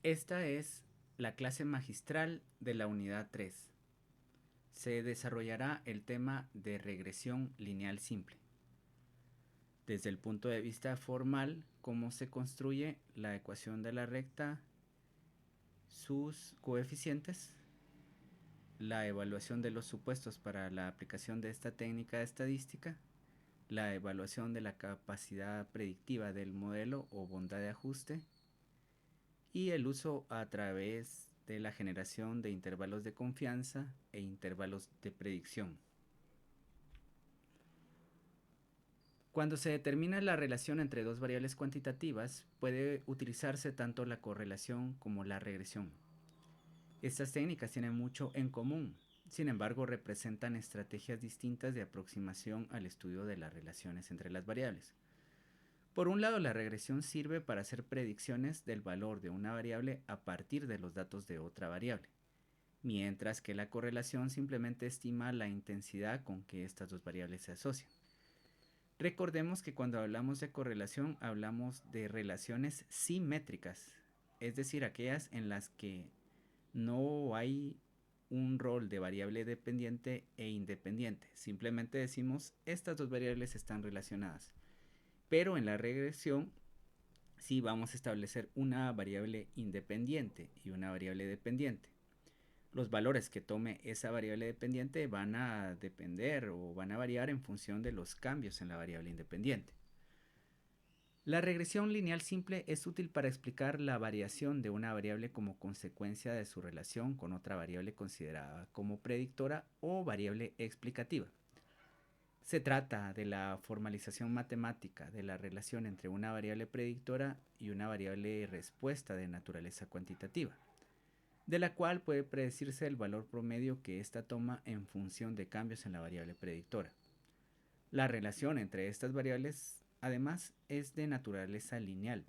Esta es la clase magistral de la unidad 3. Se desarrollará el tema de regresión lineal simple. Desde el punto de vista formal, cómo se construye la ecuación de la recta, sus coeficientes, la evaluación de los supuestos para la aplicación de esta técnica estadística, la evaluación de la capacidad predictiva del modelo o bondad de ajuste y el uso a través de la generación de intervalos de confianza e intervalos de predicción. Cuando se determina la relación entre dos variables cuantitativas, puede utilizarse tanto la correlación como la regresión. Estas técnicas tienen mucho en común, sin embargo representan estrategias distintas de aproximación al estudio de las relaciones entre las variables. Por un lado, la regresión sirve para hacer predicciones del valor de una variable a partir de los datos de otra variable, mientras que la correlación simplemente estima la intensidad con que estas dos variables se asocian. Recordemos que cuando hablamos de correlación hablamos de relaciones simétricas, es decir, aquellas en las que no hay un rol de variable dependiente e independiente. Simplemente decimos estas dos variables están relacionadas. Pero en la regresión sí vamos a establecer una variable independiente y una variable dependiente. Los valores que tome esa variable dependiente van a depender o van a variar en función de los cambios en la variable independiente. La regresión lineal simple es útil para explicar la variación de una variable como consecuencia de su relación con otra variable considerada como predictora o variable explicativa. Se trata de la formalización matemática de la relación entre una variable predictora y una variable respuesta de naturaleza cuantitativa, de la cual puede predecirse el valor promedio que ésta toma en función de cambios en la variable predictora. La relación entre estas variables, además, es de naturaleza lineal,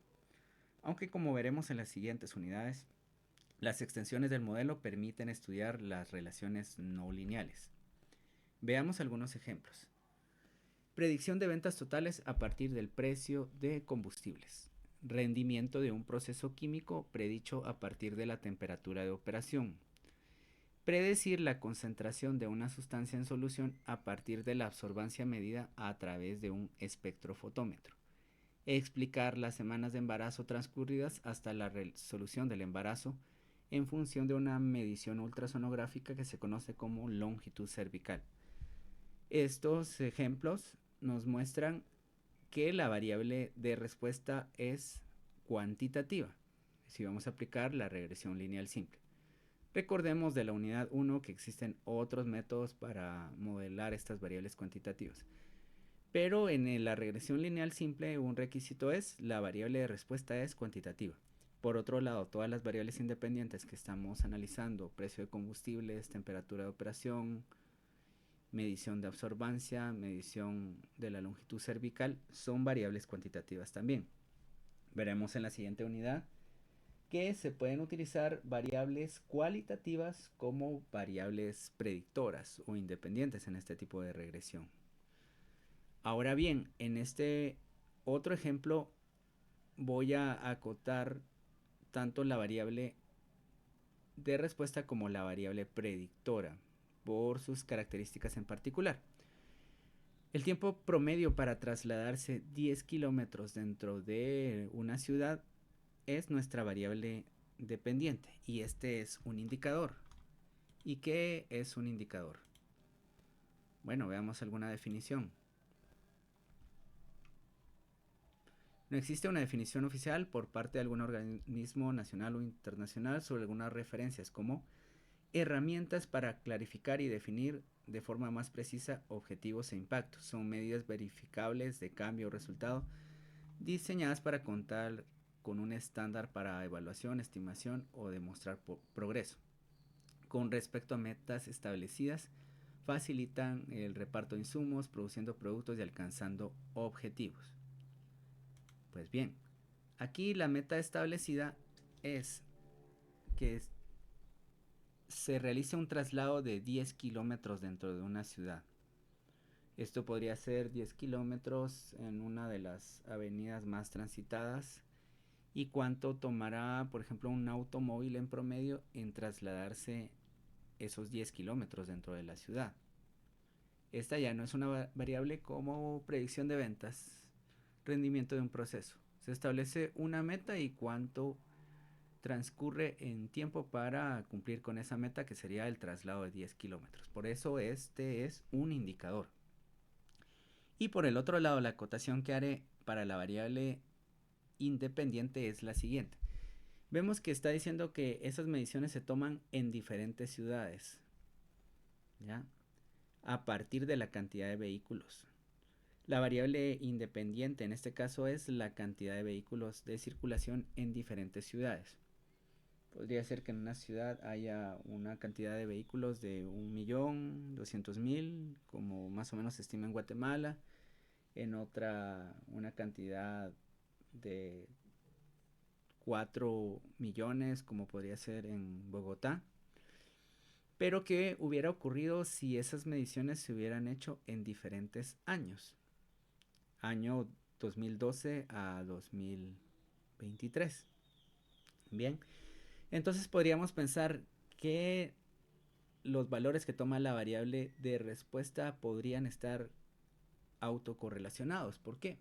aunque como veremos en las siguientes unidades, las extensiones del modelo permiten estudiar las relaciones no lineales. Veamos algunos ejemplos. Predicción de ventas totales a partir del precio de combustibles. Rendimiento de un proceso químico predicho a partir de la temperatura de operación. Predecir la concentración de una sustancia en solución a partir de la absorbancia medida a través de un espectrofotómetro. Explicar las semanas de embarazo transcurridas hasta la resolución del embarazo en función de una medición ultrasonográfica que se conoce como longitud cervical. Estos ejemplos nos muestran que la variable de respuesta es cuantitativa, si vamos a aplicar la regresión lineal simple. Recordemos de la unidad 1 que existen otros métodos para modelar estas variables cuantitativas. Pero en la regresión lineal simple un requisito es la variable de respuesta es cuantitativa. Por otro lado, todas las variables independientes que estamos analizando, precio de combustibles, temperatura de operación, medición de absorbancia, medición de la longitud cervical, son variables cuantitativas también. Veremos en la siguiente unidad que se pueden utilizar variables cualitativas como variables predictoras o independientes en este tipo de regresión. Ahora bien, en este otro ejemplo voy a acotar tanto la variable de respuesta como la variable predictora por sus características en particular. El tiempo promedio para trasladarse 10 kilómetros dentro de una ciudad es nuestra variable dependiente y este es un indicador. ¿Y qué es un indicador? Bueno, veamos alguna definición. No existe una definición oficial por parte de algún organismo nacional o internacional sobre algunas referencias como herramientas para clarificar y definir de forma más precisa objetivos e impactos. Son medidas verificables de cambio o resultado diseñadas para contar con un estándar para evaluación, estimación o demostrar progreso. Con respecto a metas establecidas, facilitan el reparto de insumos, produciendo productos y alcanzando objetivos. Pues bien, aquí la meta establecida es que se realice un traslado de 10 kilómetros dentro de una ciudad. Esto podría ser 10 kilómetros en una de las avenidas más transitadas y cuánto tomará, por ejemplo, un automóvil en promedio en trasladarse esos 10 kilómetros dentro de la ciudad. Esta ya no es una variable como predicción de ventas, rendimiento de un proceso. Se establece una meta y cuánto transcurre en tiempo para cumplir con esa meta, que sería el traslado de 10 kilómetros. Por eso este es un indicador. Y por el otro lado, la acotación que haré para la variable independiente es la siguiente. Vemos que está diciendo que esas mediciones se toman en diferentes ciudades, ¿ya? A partir de la cantidad de vehículos. La variable independiente en este caso es la cantidad de vehículos de circulación en diferentes ciudades. Podría ser que en una ciudad haya una cantidad de vehículos de 1.200.000, como más o menos se estima en Guatemala. En otra, una cantidad de 4 millones, como podría ser en Bogotá. Pero ¿qué hubiera ocurrido si esas mediciones se hubieran hecho en diferentes años? Año 2012 a 2023. Bien, entonces podríamos pensar que los valores que toma la variable de respuesta podrían estar autocorrelacionados. ¿Por qué?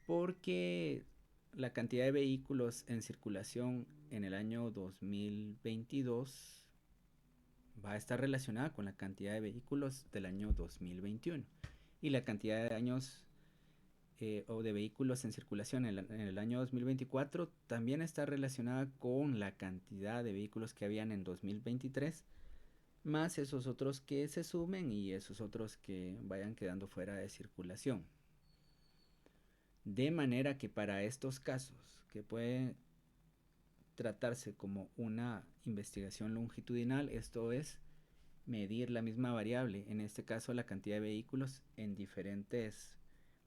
Porque la cantidad de vehículos en circulación en el año 2022 va a estar relacionada con la cantidad de vehículos del año 2021 y la cantidad de años o de vehículos en circulación en el año 2024 también está relacionada con la cantidad de vehículos que habían en 2023, más esos otros que se sumen y esos otros que vayan quedando fuera de circulación. De manera que para estos casos, que puede tratarse como una investigación longitudinal, esto es medir la misma variable, en este caso la cantidad de vehículos en diferentes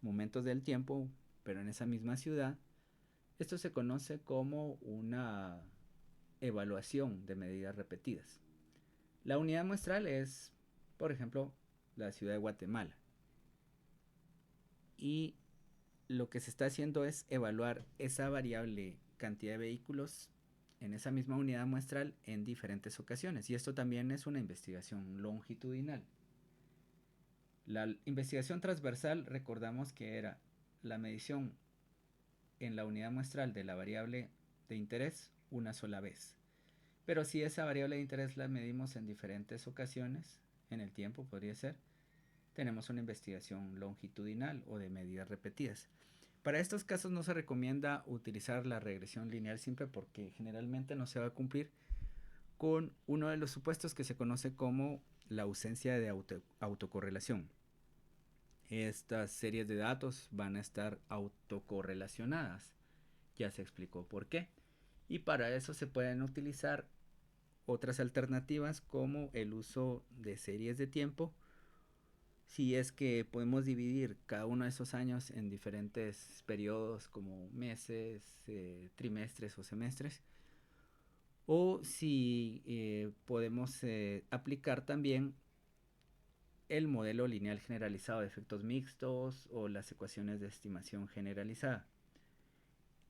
momentos del tiempo, pero en esa misma ciudad, esto se conoce como una evaluación de medidas repetidas. La unidad muestral es, por ejemplo, la ciudad de Guatemala. Y lo que se está haciendo es evaluar esa variable cantidad de vehículos en esa misma unidad muestral en diferentes ocasiones. Y esto también es una investigación longitudinal. La investigación transversal, recordamos que era la medición en la unidad muestral de la variable de interés una sola vez. Pero si esa variable de interés la medimos en diferentes ocasiones, en el tiempo podría ser, tenemos una investigación longitudinal o de medidas repetidas. Para estos casos no se recomienda utilizar la regresión lineal simple porque generalmente no se va a cumplir con uno de los supuestos que se conoce como la ausencia de autocorrelación. Estas series de datos van a estar autocorrelacionadas. Ya se explicó por qué. Y para eso se pueden utilizar otras alternativas como el uso de series de tiempo, si es que podemos dividir cada uno de esos años en diferentes periodos como meses, trimestres o semestres, o si podemos aplicar también el modelo lineal generalizado de efectos mixtos o las ecuaciones de estimación generalizada.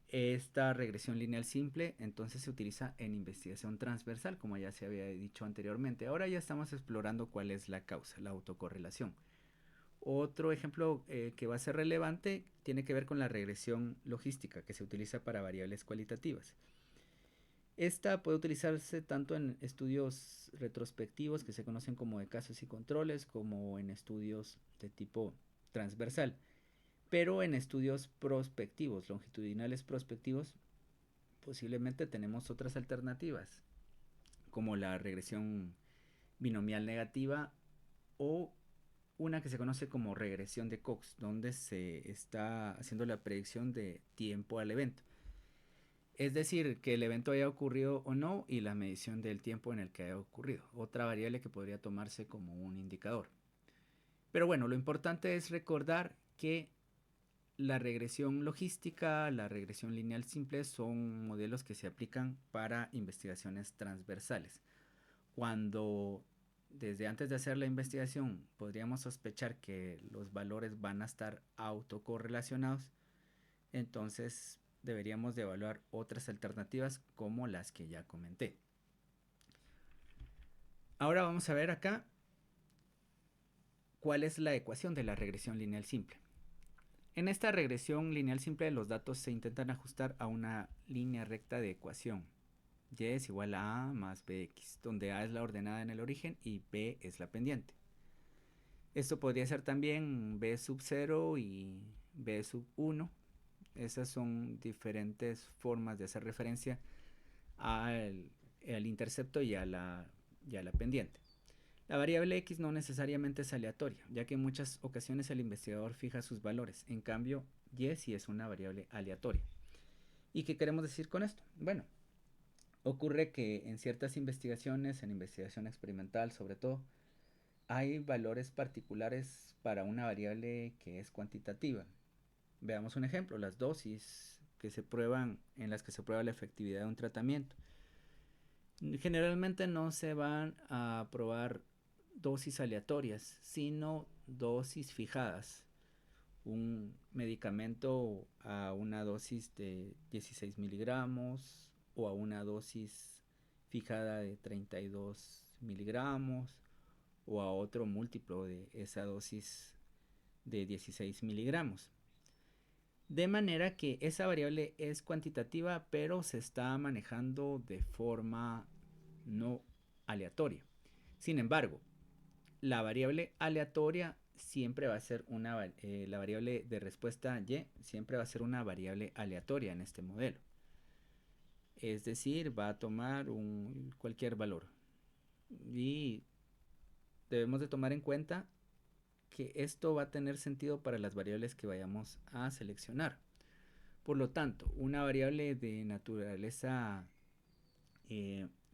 Esta regresión lineal simple entonces se utiliza en investigación transversal, como ya se había dicho anteriormente. Ahora ya estamos explorando cuál es la causa, la autocorrelación. Otro ejemplo que va a ser relevante tiene que ver con la regresión logística, que se utiliza para variables cualitativas. Esta puede utilizarse tanto en estudios retrospectivos, que se conocen como de casos y controles, como en estudios de tipo transversal. Pero en estudios prospectivos, longitudinales prospectivos, posiblemente tenemos otras alternativas, como la regresión binomial negativa o una que se conoce como regresión de Cox, donde se está haciendo la predicción de tiempo al evento. Es decir, que el evento haya ocurrido o no y la medición del tiempo en el que haya ocurrido. Otra variable que podría tomarse como un indicador. Pero bueno, lo importante es recordar que la regresión logística, la regresión lineal simple son modelos que se aplican para investigaciones transversales. Cuando desde antes de hacer la investigación podríamos sospechar que los valores van a estar autocorrelacionados, entonces deberíamos de evaluar otras alternativas como las que ya comenté. Ahora vamos a ver acá cuál es la ecuación de la regresión lineal simple. En esta regresión lineal simple los datos se intentan ajustar a una línea recta de ecuación. Y es igual a A más Bx, donde A es la ordenada en el origen y B es la pendiente. Esto podría ser también B sub 0 y B sub 1. Esas son diferentes formas de hacer referencia al intercepto y a la pendiente. La variable x no necesariamente es aleatoria, ya que en muchas ocasiones el investigador fija sus valores. En cambio, y sí es una variable aleatoria. ¿Y qué queremos decir con esto? Bueno, ocurre que en ciertas investigaciones, en investigación experimental sobre todo, hay valores particulares para una variable que es cuantitativa. Veamos un ejemplo, las dosis que se prueban, en las que se prueba la efectividad de un tratamiento. Generalmente no se van a probar dosis aleatorias, sino dosis fijadas. Un medicamento a una dosis de 16 miligramos o a una dosis fijada de 32 miligramos o a otro múltiplo de esa dosis de 16 miligramos. De manera que esa variable es cuantitativa, pero se está manejando de forma no aleatoria. Sin embargo, la variable aleatoria siempre va a ser la variable de respuesta y siempre va a ser una variable aleatoria en este modelo. Es decir, va a tomar cualquier valor. Y debemos de tomar en cuenta que esto va a tener sentido para las variables que vayamos a seleccionar. Por lo tanto, una variable de naturaleza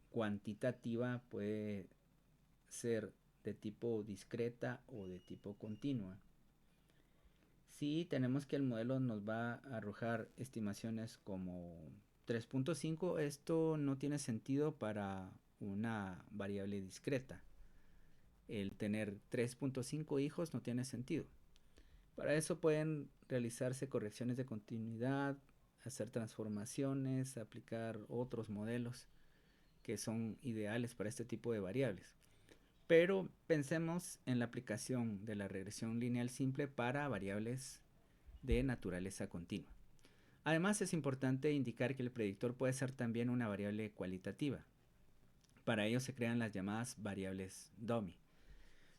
cuantitativa puede ser de tipo discreta o de tipo continua. Si tenemos que el modelo nos va a arrojar estimaciones como 3.5, esto no tiene sentido para una variable discreta. El tener 3.5 hijos no tiene sentido. Para eso pueden realizarse correcciones de continuidad, hacer transformaciones, aplicar otros modelos que son ideales para este tipo de variables. Pero pensemos en la aplicación de la regresión lineal simple para variables de naturaleza continua. Además, es importante indicar que el predictor puede ser también una variable cualitativa. Para ello se crean las llamadas variables dummy.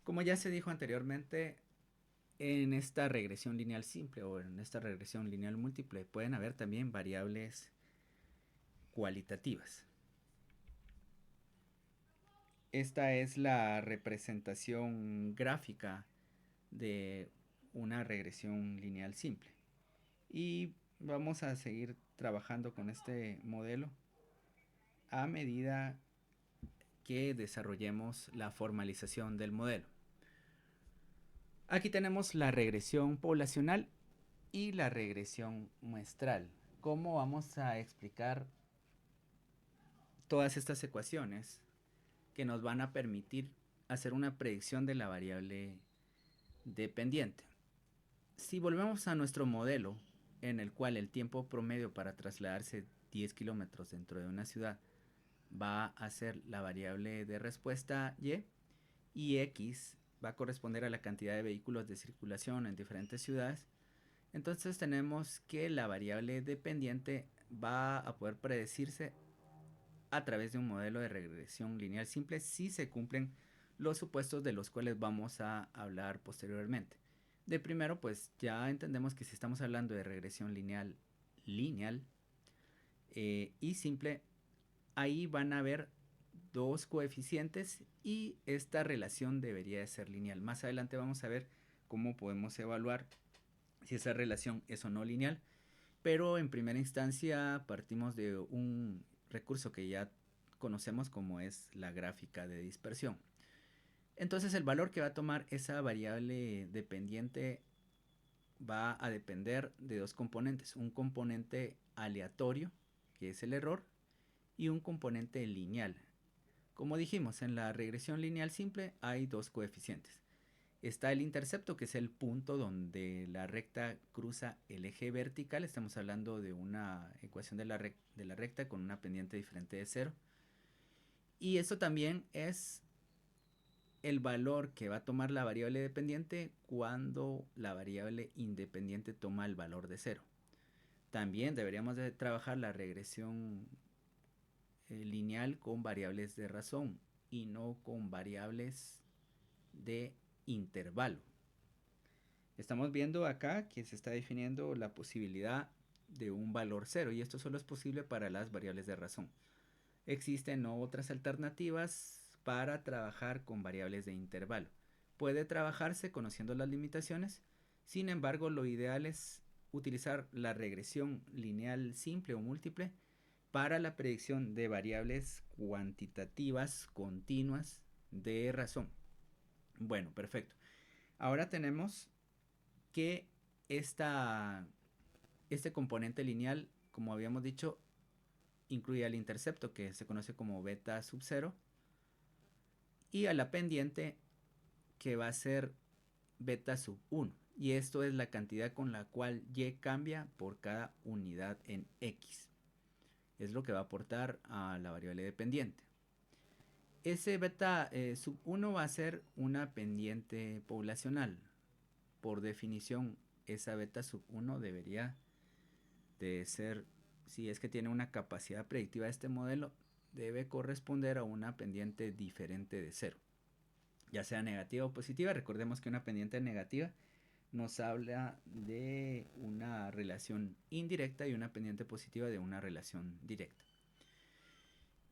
Como ya se dijo anteriormente, en esta regresión lineal simple o en esta regresión lineal múltiple pueden haber también variables cualitativas. Esta es la representación gráfica de una regresión lineal simple. Y vamos a seguir trabajando con este modelo a medida que desarrollemos la formalización del modelo. Aquí tenemos la regresión poblacional y la regresión muestral. ¿Cómo vamos a explicar todas estas ecuaciones que nos van a permitir hacer una predicción de la variable dependiente? Si volvemos a nuestro modelo, en el cual el tiempo promedio para trasladarse 10 kilómetros dentro de una ciudad va a ser la variable de respuesta y x va a corresponder a la cantidad de vehículos de circulación en diferentes ciudades, entonces tenemos que la variable dependiente va a poder predecirse a través de un modelo de regresión lineal simple si se cumplen los supuestos de los cuales vamos a hablar posteriormente. De primero, pues ya entendemos que si estamos hablando de regresión lineal y simple, ahí van a haber dos coeficientes y esta relación debería de ser lineal. Más adelante vamos a ver cómo podemos evaluar si esa relación es o no lineal, pero en primera instancia partimos de un recurso que ya conocemos como es la gráfica de dispersión. Entonces el valor que va a tomar esa variable dependiente va a depender de dos componentes, un componente aleatorio, que es el error, y un componente lineal. Como dijimos, en la regresión lineal simple hay dos coeficientes. Está el intercepto, que es el punto donde la recta cruza el eje vertical. Estamos hablando de una ecuación de la recta con una pendiente diferente de 0. Y esto también es el valor que va a tomar la variable dependiente cuando la variable independiente toma el valor de 0. También deberíamos de trabajar la regresión lineal con variables de razón y no con variables de intervalo. Estamos viendo acá que se está definiendo la posibilidad de un valor 0 y esto solo es posible para las variables de razón. Existen otras alternativas para trabajar con variables de intervalo. Puede trabajarse conociendo las limitaciones, sin embargo lo ideal es utilizar la regresión lineal simple o múltiple para la predicción de variables cuantitativas continuas de razón. Bueno, perfecto. Ahora tenemos que este componente lineal, como habíamos dicho, incluye al intercepto, que se conoce como beta sub 0, y a la pendiente, que va a ser beta sub 1. Y esto es la cantidad con la cual y cambia por cada unidad en x. Es lo que va a aportar a la variable dependiente. Ese beta sub 1 va a ser una pendiente poblacional. Por definición, esa beta sub 1 debería de ser, si es que tiene una capacidad predictiva de este modelo, debe corresponder a una pendiente diferente de 0, ya sea negativa o positiva. Recordemos que una pendiente negativa nos habla de una relación indirecta y una pendiente positiva de una relación directa.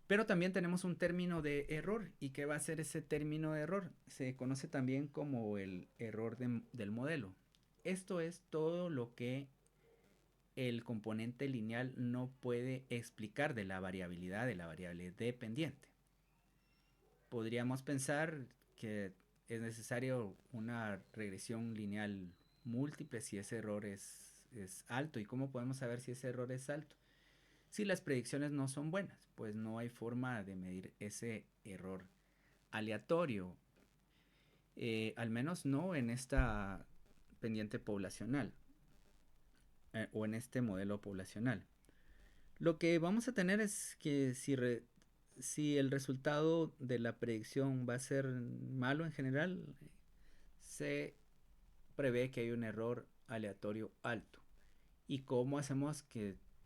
Pero también tenemos un término de error. ¿Y qué va a ser ese término de error? Se conoce también como el error del modelo. Esto es todo lo que el componente lineal no puede explicar de la variabilidad de la variable dependiente. Podríamos pensar que es necesario una regresión lineal múltiple si ese error es alto. ¿Y cómo podemos saber si ese error es alto? Si las predicciones no son buenas, pues no hay forma de medir ese error aleatorio, al menos no en esta pendiente poblacional o en este modelo poblacional. Lo que vamos a tener es que si el resultado de la predicción va a ser malo en general, se prevé que hay un error aleatorio alto. ¿Y cómo hacemos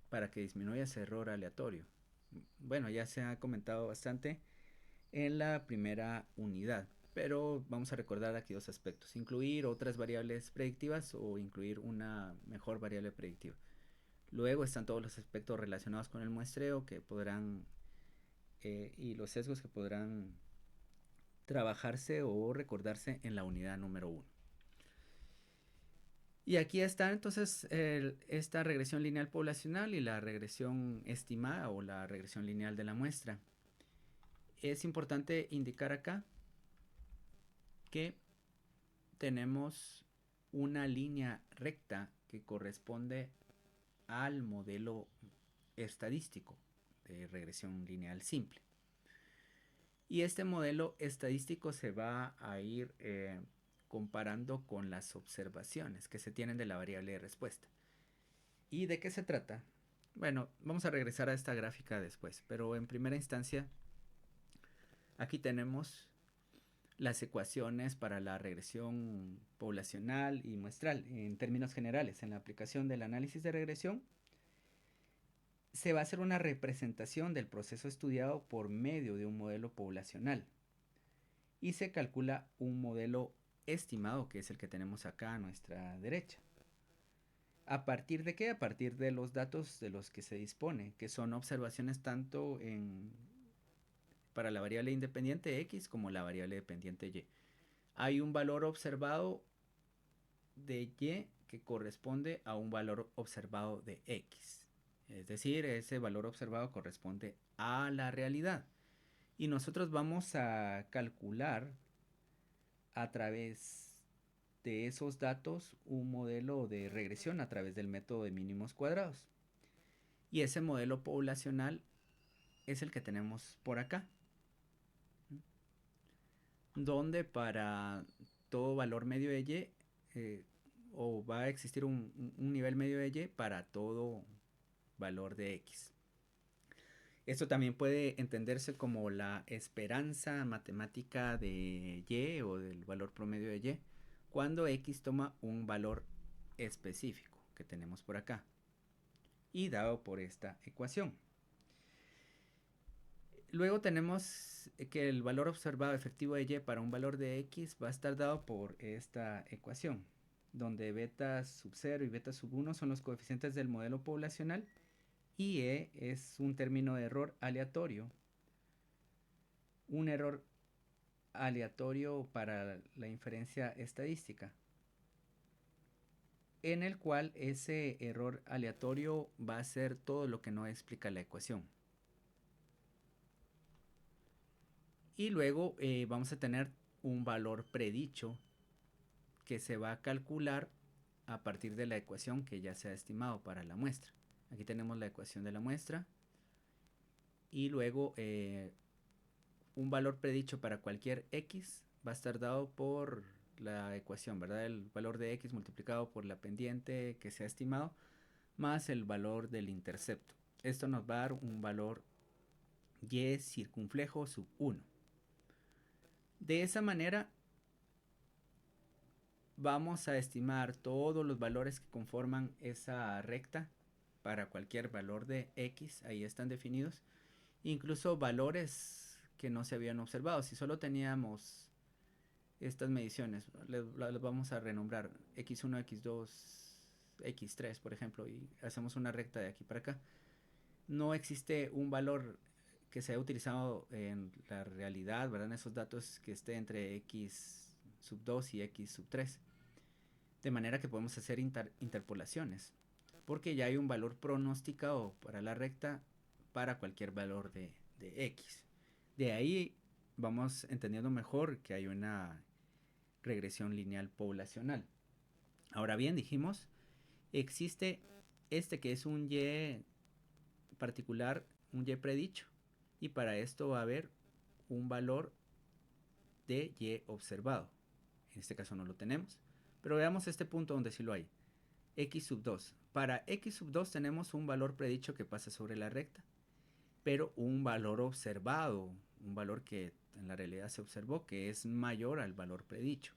para que disminuya ese error aleatorio? Bueno, ya se ha comentado bastante en la primera unidad, pero vamos a recordar aquí dos aspectos: incluir otras variables predictivas o incluir una mejor variable predictiva. Luego están todos los aspectos relacionados con el muestreo que podrán y los sesgos que podrán trabajarse o recordarse en la unidad número 1. Y aquí está entonces esta regresión lineal poblacional y la regresión estimada o la regresión lineal de la muestra. Es importante indicar acá que tenemos una línea recta que corresponde al modelo estadístico de regresión lineal simple. Y este modelo estadístico se va a ir comparando con las observaciones que se tienen de la variable de respuesta. ¿Y de qué se trata? Bueno, vamos a regresar a esta gráfica después, pero en primera instancia aquí tenemos las ecuaciones para la regresión poblacional y muestral. En términos generales, en la aplicación del análisis de regresión se va a hacer una representación del proceso estudiado por medio de un modelo poblacional y se calcula un modelo estimado, que es el que tenemos acá a nuestra derecha. ¿A partir de qué? A partir de los datos de los que se dispone, que son observaciones tanto para la variable independiente x como la variable dependiente y. Hay un valor observado de y que corresponde a un valor observado de x. Es decir, ese valor observado corresponde a la realidad. Y nosotros vamos a calcular a través de esos datos un modelo de regresión a través del método de mínimos cuadrados. Y ese modelo poblacional es el que tenemos por acá, donde para todo valor medio de y, o va a existir un nivel medio de y para todo valor de x. Esto también puede entenderse como la esperanza matemática de y o del valor promedio de y cuando x toma un valor específico que tenemos por acá y dado por esta ecuación. Luego tenemos que el valor observado efectivo de y para un valor de x va a estar dado por esta ecuación, donde beta sub 0 y beta sub 1 son los coeficientes del modelo poblacional y e es un término de error aleatorio. Un error aleatorio para la inferencia estadística, en el cual ese error aleatorio va a ser todo lo que no explica la ecuación. Y luego vamos a tener un valor predicho que se va a calcular a partir de la ecuación que ya se ha estimado para la muestra. Aquí tenemos la ecuación de la muestra y luego un valor predicho para cualquier x va a estar dado por la ecuación, ¿verdad? El valor de x multiplicado por la pendiente que se ha estimado más el valor del intercepto. Esto nos va a dar un valor y circunflejo sub 1. De esa manera vamos a estimar todos los valores que conforman esa recta para cualquier valor de x, ahí están definidos, incluso valores que no se habían observado. Si solo teníamos estas mediciones, las vamos a renombrar x1, x2, x3, por ejemplo, y hacemos una recta de aquí para acá. No existe un valor que se haya utilizado en la realidad, ¿verdad? En esos datos que esté entre x sub 2 y x sub 3. De manera que podemos hacer interpolaciones, porque ya hay un valor pronosticado para la recta para cualquier valor de x. De ahí vamos entendiendo mejor que hay una regresión lineal poblacional. Ahora bien, dijimos, existe este que es un y particular, un y predicho, y para esto va a haber un valor de y observado. En este caso no lo tenemos, pero veamos este punto donde sí lo hay. X sub 2. Para x sub 2 tenemos un valor predicho que pasa sobre la recta, pero un valor observado, un valor que en la realidad se observó que es mayor al valor predicho.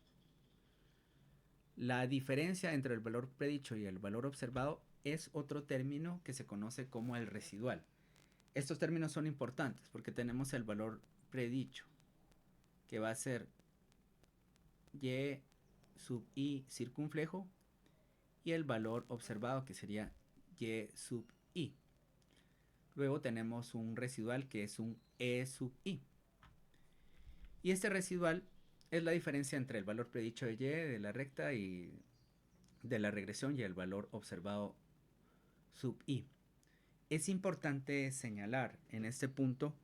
La diferencia entre el valor predicho y el valor observado es otro término que se conoce como el residual. Estos términos son importantes porque tenemos el valor predicho, que va a ser y sub i circunflejo, y el valor observado, que sería y sub i. Luego tenemos un residual que es un e sub i. Y este residual es la diferencia entre el valor predicho de y de la recta y de la regresión y el valor observado sub i. Es importante señalar en este punto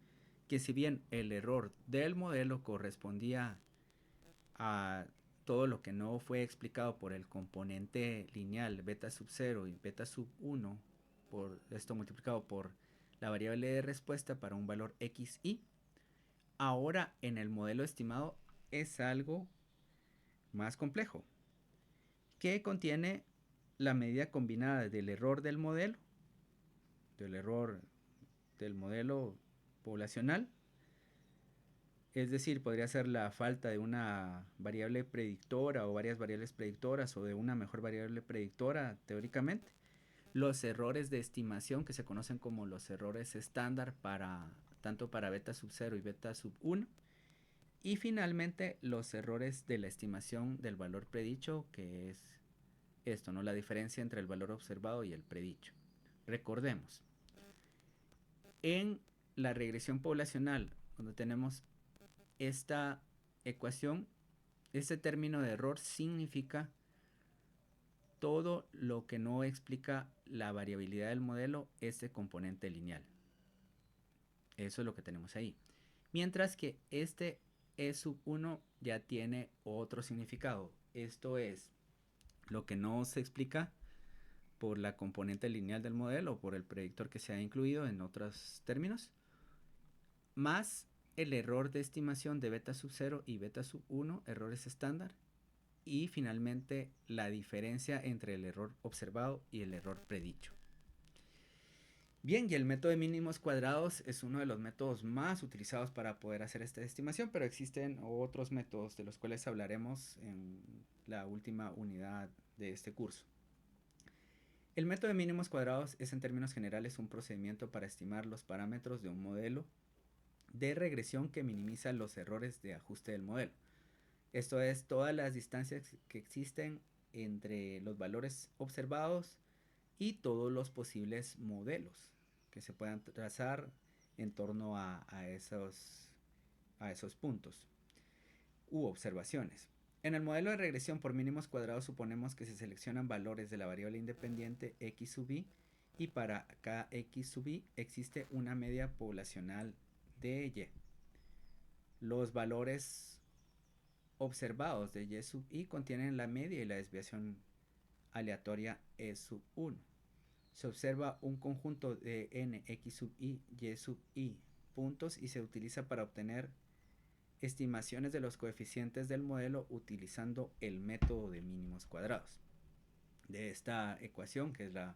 que si bien el error del modelo correspondía a todo lo que no fue explicado por el componente lineal beta sub 0 y beta sub 1, por esto multiplicado por la variable de respuesta para un valor xi, ahora en el modelo estimado es algo más complejo, que contiene la medida combinada del error del modelo poblacional, es decir, podría ser la falta de una variable predictora o varias variables predictoras o de una mejor variable predictora teóricamente, los errores de estimación que se conocen como los errores estándar tanto para beta sub 0 y beta sub 1, y finalmente los errores de la estimación del valor predicho, que es esto, ¿no? La diferencia entre el valor observado y el predicho. Recordemos, en la regresión poblacional, cuando tenemos esta ecuación, este término de error significa todo lo que no explica la variabilidad del modelo, este componente lineal. Eso es lo que tenemos ahí. Mientras que este E sub 1 ya tiene otro significado. Esto es lo que no se explica por la componente lineal del modelo o por el predictor que se ha incluido en otros términos, más el error de estimación de beta sub 0 y beta sub 1, errores estándar, y finalmente la diferencia entre el error observado y el error predicho. Bien, y el método de mínimos cuadrados es uno de los métodos más utilizados para poder hacer esta estimación, pero existen otros métodos de los cuales hablaremos en la última unidad de este curso. El método de mínimos cuadrados es, en términos generales, un procedimiento para estimar los parámetros de un modelo de regresión que minimiza los errores de ajuste del modelo. Esto es, todas las distancias que existen entre los valores observados y todos los posibles modelos que se puedan trazar en torno a esos puntos u observaciones. En el modelo de regresión por mínimos cuadrados suponemos que se seleccionan valores de la variable independiente x sub i y para cada x sub i existe una media poblacional de y. Los valores observados de y sub i contienen la media y la desviación aleatoria e sub 1. Se observa un conjunto de n x sub i, y sub i puntos y se utiliza para obtener estimaciones de los coeficientes del modelo utilizando el método de mínimos cuadrados. De esta ecuación, que es la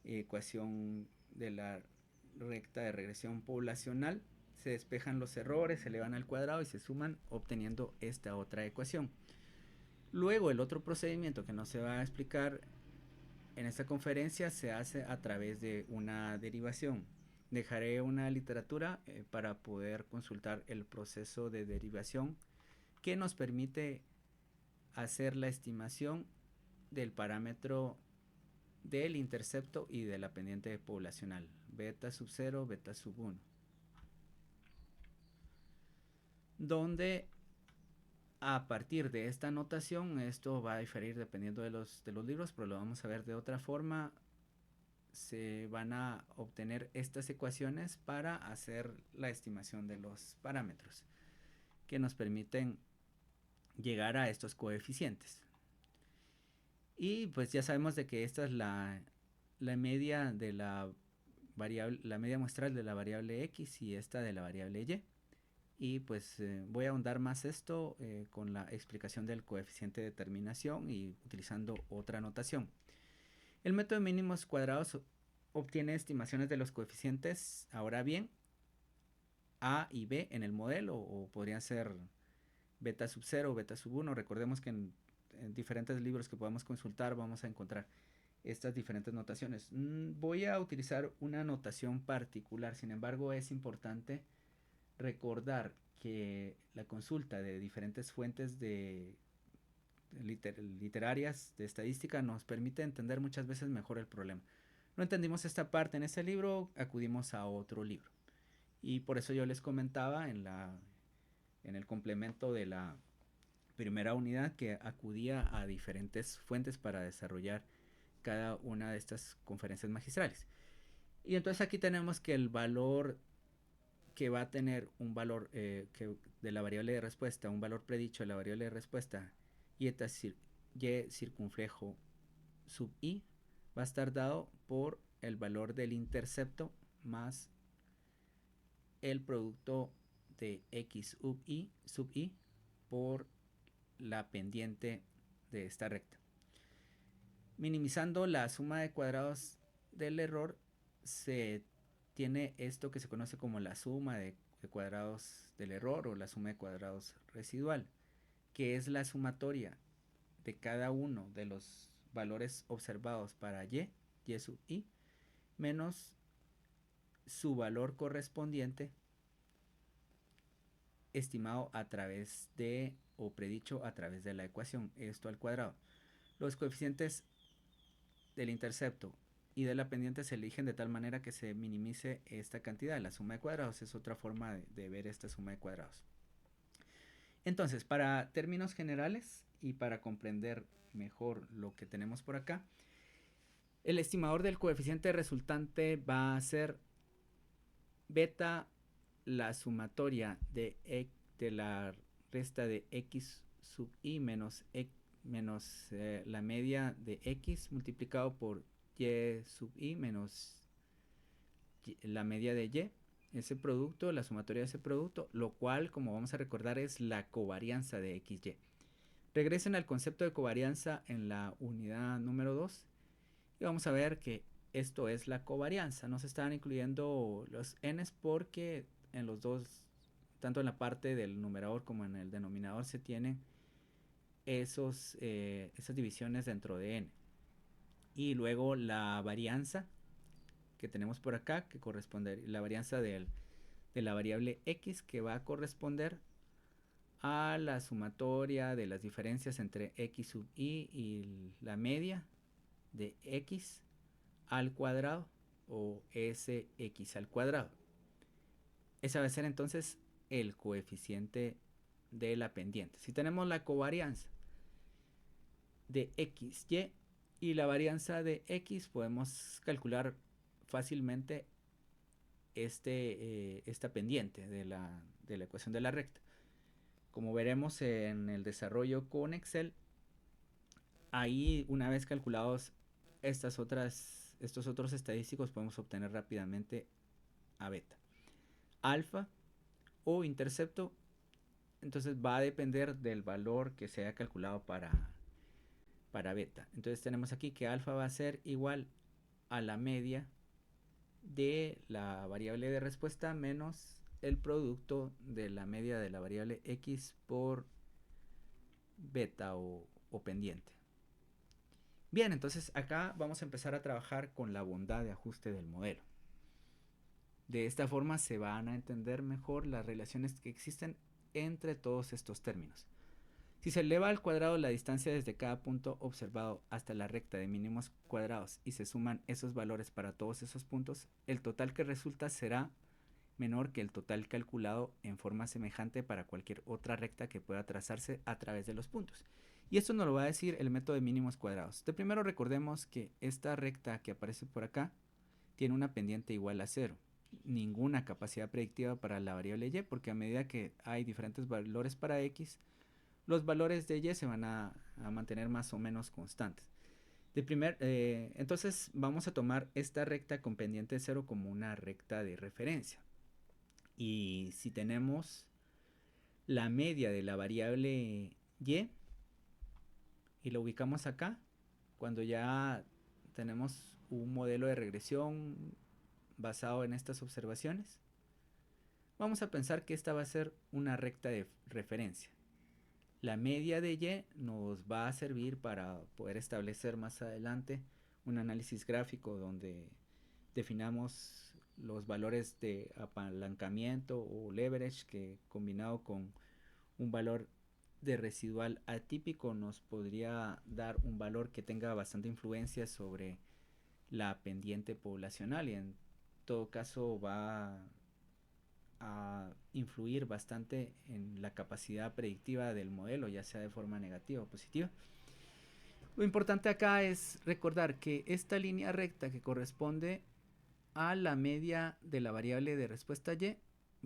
ecuación de la recta de regresión poblacional, se despejan los errores, se elevan al cuadrado y se suman obteniendo esta otra ecuación. Luego el otro procedimiento que no se va a explicar en esta conferencia se hace a través de una derivación. Dejaré una literatura para poder consultar el proceso de derivación que nos permite hacer la estimación del parámetro del intercepto y de la pendiente poblacional, beta sub 0, beta sub 1, donde a partir de esta notación, esto va a diferir dependiendo de los libros, pero lo vamos a ver de otra forma, se van a obtener estas ecuaciones para hacer la estimación de los parámetros que nos permiten llegar a estos coeficientes. Y pues ya sabemos de que esta es la media de la variable, la media muestral de la variable x y esta de la variable y. Y pues voy a ahondar más esto con la explicación del coeficiente de determinación y utilizando otra notación. El método de mínimos cuadrados obtiene estimaciones de los coeficientes, ahora bien, a y b en el modelo, o podrían ser beta sub 0 o beta sub 1. Recordemos que en diferentes libros que podamos consultar vamos a encontrar estas diferentes notaciones. Voy a utilizar una notación particular, sin embargo es importante recordar que la consulta de diferentes fuentes de literarias de estadística nos permite entender muchas veces mejor el problema. No entendimos esta parte en ese libro, acudimos a otro libro. Y por eso yo les comentaba en el complemento de la primera unidad que acudía a diferentes fuentes para desarrollar cada una de estas conferencias magistrales. Y entonces aquí tenemos que el valor que va a tener un valor que de la variable de respuesta, un valor predicho de la variable de respuesta y circunflejo sub i va a estar dado por el valor del intercepto más el producto de x sub i por la pendiente de esta recta. Minimizando la suma de cuadrados del error, se tiene esto que se conoce como la suma de cuadrados del error o la suma de cuadrados residual, que es la sumatoria de cada uno de los valores observados para y sub i, menos su valor correspondiente estimado a través de, o predicho a través de la ecuación, esto al cuadrado. Los coeficientes del intercepto y de la pendiente se eligen de tal manera que se minimice esta cantidad. La suma de cuadrados es otra forma de ver esta suma de cuadrados. Entonces, para términos generales y para comprender mejor lo que tenemos por acá, el estimador del coeficiente resultante va a ser beta, la sumatoria de la resta de x sub i menos la media de x multiplicado por y sub i menos la media de y, ese producto, la sumatoria de ese producto, lo cual, como vamos a recordar, es la covarianza de xy. Regresen al concepto de covarianza en la unidad número 2 y vamos a ver que esto es la covarianza. No se están incluyendo los n's porque en los dos, tanto en la parte del numerador como en el denominador, se tienen esas divisiones dentro de n. Y luego la varianza que tenemos por acá, que corresponde la varianza de la variable x, que va a corresponder a la sumatoria de las diferencias entre x sub i y la media de x al cuadrado, o sx al cuadrado. Ese va a ser entonces el coeficiente de la pendiente. Si tenemos la covarianza de xy y la varianza de x, podemos calcular fácilmente esta pendiente de la ecuación de la recta. Como veremos en el desarrollo con Excel, ahí una vez calculados estos otros estadísticos, podemos obtener rápidamente a beta. Alfa o intercepto, entonces va a depender del valor que se haya calculado para beta. Entonces tenemos aquí que alfa va a ser igual a la media de la variable de respuesta menos el producto de la media de la variable x por beta o pendiente. Bien, entonces acá vamos a empezar a trabajar con la bondad de ajuste del modelo. De esta forma se van a entender mejor las relaciones que existen entre todos estos términos. Si se eleva al cuadrado la distancia desde cada punto observado hasta la recta de mínimos cuadrados y se suman esos valores para todos esos puntos, el total que resulta será menor que el total calculado en forma semejante para cualquier otra recta que pueda trazarse a través de los puntos. Y esto nos lo va a decir el método de mínimos cuadrados. De primero recordemos que esta recta que aparece por acá tiene una pendiente igual a 0. Ninguna capacidad predictiva para la variable y, porque a medida que hay diferentes valores para x, los valores de y se van a mantener más o menos constantes. Entonces vamos a tomar esta recta con pendiente 0 como una recta de referencia. Y si tenemos la media de la variable y lo ubicamos acá, cuando ya tenemos un modelo de regresión basado en estas observaciones, vamos a pensar que esta va a ser una recta de referencia. La media de y nos va a servir para poder establecer más adelante un análisis gráfico donde definamos los valores de apalancamiento o leverage, que combinado con un valor de residual atípico nos podría dar un valor que tenga bastante influencia sobre la pendiente poblacional, y en todo caso va a influir bastante en la capacidad predictiva del modelo, ya sea de forma negativa o positiva. Lo importante acá es recordar que esta línea recta que corresponde a la media de la variable de respuesta y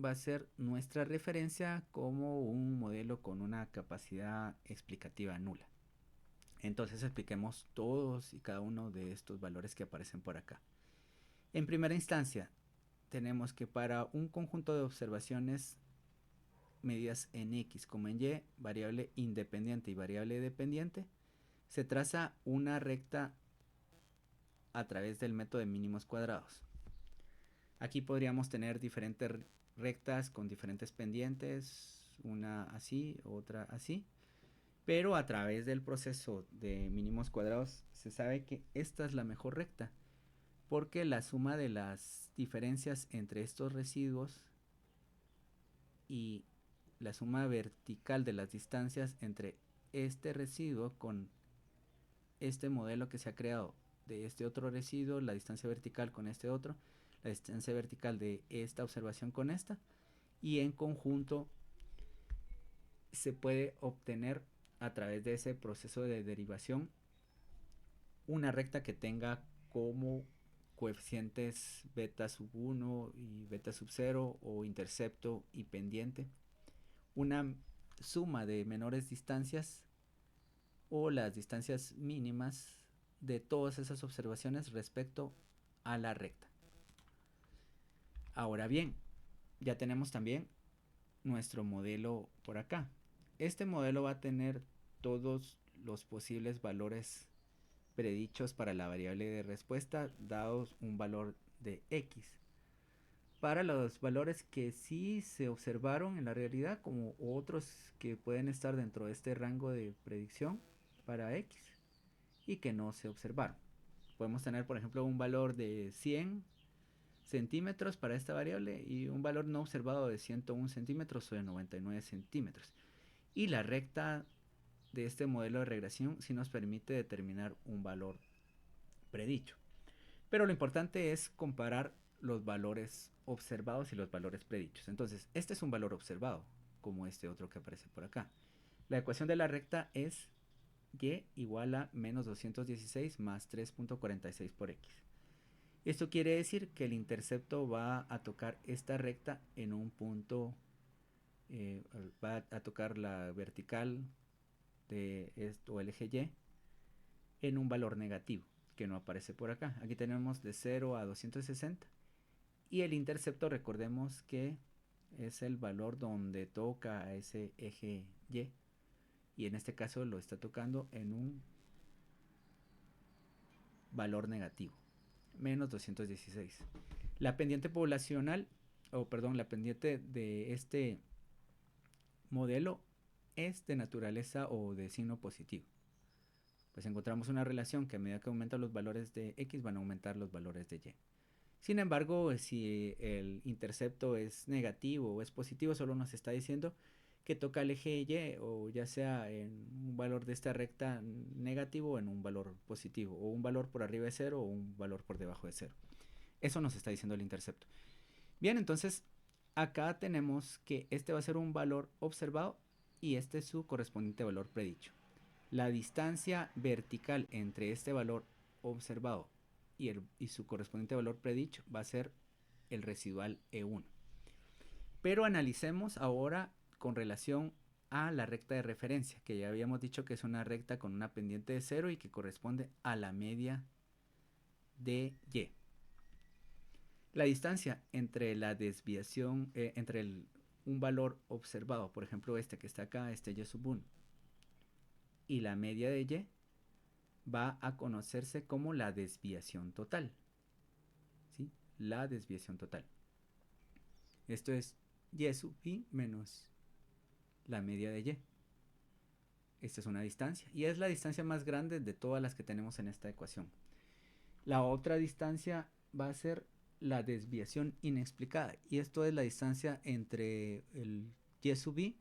va a ser nuestra referencia como un modelo con una capacidad explicativa nula. Entonces expliquemos todos y cada uno de estos valores que aparecen por acá. En primera instancia, tenemos que para un conjunto de observaciones medidas en x como en y, variable independiente y variable dependiente, se traza una recta a través del método de mínimos cuadrados. Aquí podríamos tener diferentes rectas con diferentes pendientes, una así, otra así, pero a través del proceso de mínimos cuadrados se sabe que esta es la mejor recta, porque la suma de las diferencias entre estos residuos y la suma vertical de las distancias entre este residuo con este modelo que se ha creado de este otro residuo, la distancia vertical con este otro, la distancia vertical de esta observación con esta, y en conjunto se puede obtener a través de ese proceso de derivación una recta que tenga como coeficientes beta sub 1 y beta sub 0, o intercepto y pendiente, una suma de menores distancias o las distancias mínimas de todas esas observaciones respecto a la recta. Ahora bien, ya tenemos también nuestro modelo por acá. Este modelo va a tener todos los posibles valores predichos para la variable de respuesta dados un valor de x. Para los valores que sí se observaron en la realidad, como otros que pueden estar dentro de este rango de predicción para x y que no se observaron. Podemos tener, por ejemplo, un valor de 100 centímetros para esta variable y un valor no observado de 101 centímetros o de 99 centímetros. Y la recta de este modelo de regresión sí nos permite determinar un valor predicho. Pero lo importante es comparar los valores observados y los valores predichos. Entonces, este es un valor observado, como este otro que aparece por acá. La ecuación de la recta es y igual a menos 216 más 3.46 por x. Esto quiere decir que el intercepto va a tocar esta recta en un punto, va a tocar la vertical de esto, el eje y, en un valor negativo, que no aparece por acá. Aquí tenemos de 0 a 260. Y el intercepto, recordemos que es el valor donde toca a ese eje y. Y en este caso lo está tocando en un valor negativo, menos 216. La pendiente poblacional, la pendiente de este modelo es de naturaleza o de signo positivo. Pues encontramos una relación que a medida que aumentan los valores de x van a aumentar los valores de y. Sin embargo, si el intercepto es negativo o es positivo, solo nos está diciendo que toca el eje y, o ya sea en un valor de esta recta negativo o en un valor positivo, o un valor por arriba de 0 o un valor por debajo de 0. Eso nos está diciendo el intercepto. Bien, entonces acá tenemos que este va a ser un valor observado y este es su correspondiente valor predicho. La distancia vertical entre este valor observado y su correspondiente valor predicho va a ser el residual E1. Pero analicemos ahora con relación a la recta de referencia, que ya habíamos dicho que es una recta con una pendiente de 0 y que corresponde a la media de y. La distancia entre la desviación, un valor observado, por ejemplo este que está acá, este y sub 1, y la media de y, va a conocerse como la desviación total. ¿Sí? La desviación total. Esto es y sub i menos la media de y. Esta es una distancia y es la distancia más grande de todas las que tenemos en esta ecuación. La otra distancia va a ser la desviación inexplicada y esto es la distancia entre el y sub i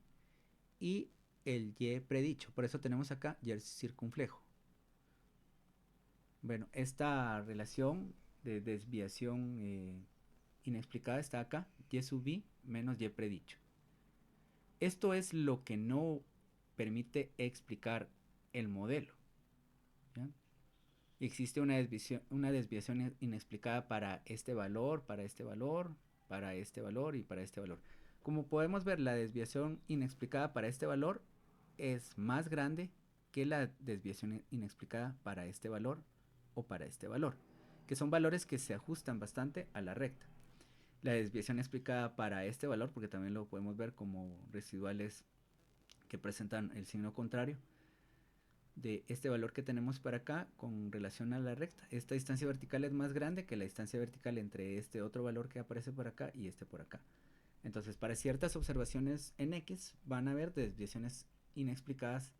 y el y predicho. Por eso tenemos acá y circunflejo. Bueno, esta relación de desviación inexplicada está acá, y sub i menos y predicho. Esto es lo que no permite explicar el modelo. ¿Ya? Existe una desviación inexplicada para este valor, para este valor, para este valor y para este valor. Como podemos ver, la desviación inexplicada para este valor es más grande que la desviación inexplicada para este valor o para este valor, que son valores que se ajustan bastante a la recta. La desviación explicada para este valor, porque también lo podemos ver como residuales que presentan el signo contrario de este valor que tenemos para acá con relación a la recta. Esta distancia vertical es más grande que la distancia vertical entre este otro valor que aparece por acá y este por acá. Entonces, para ciertas observaciones en X van a haber desviaciones inexplicadas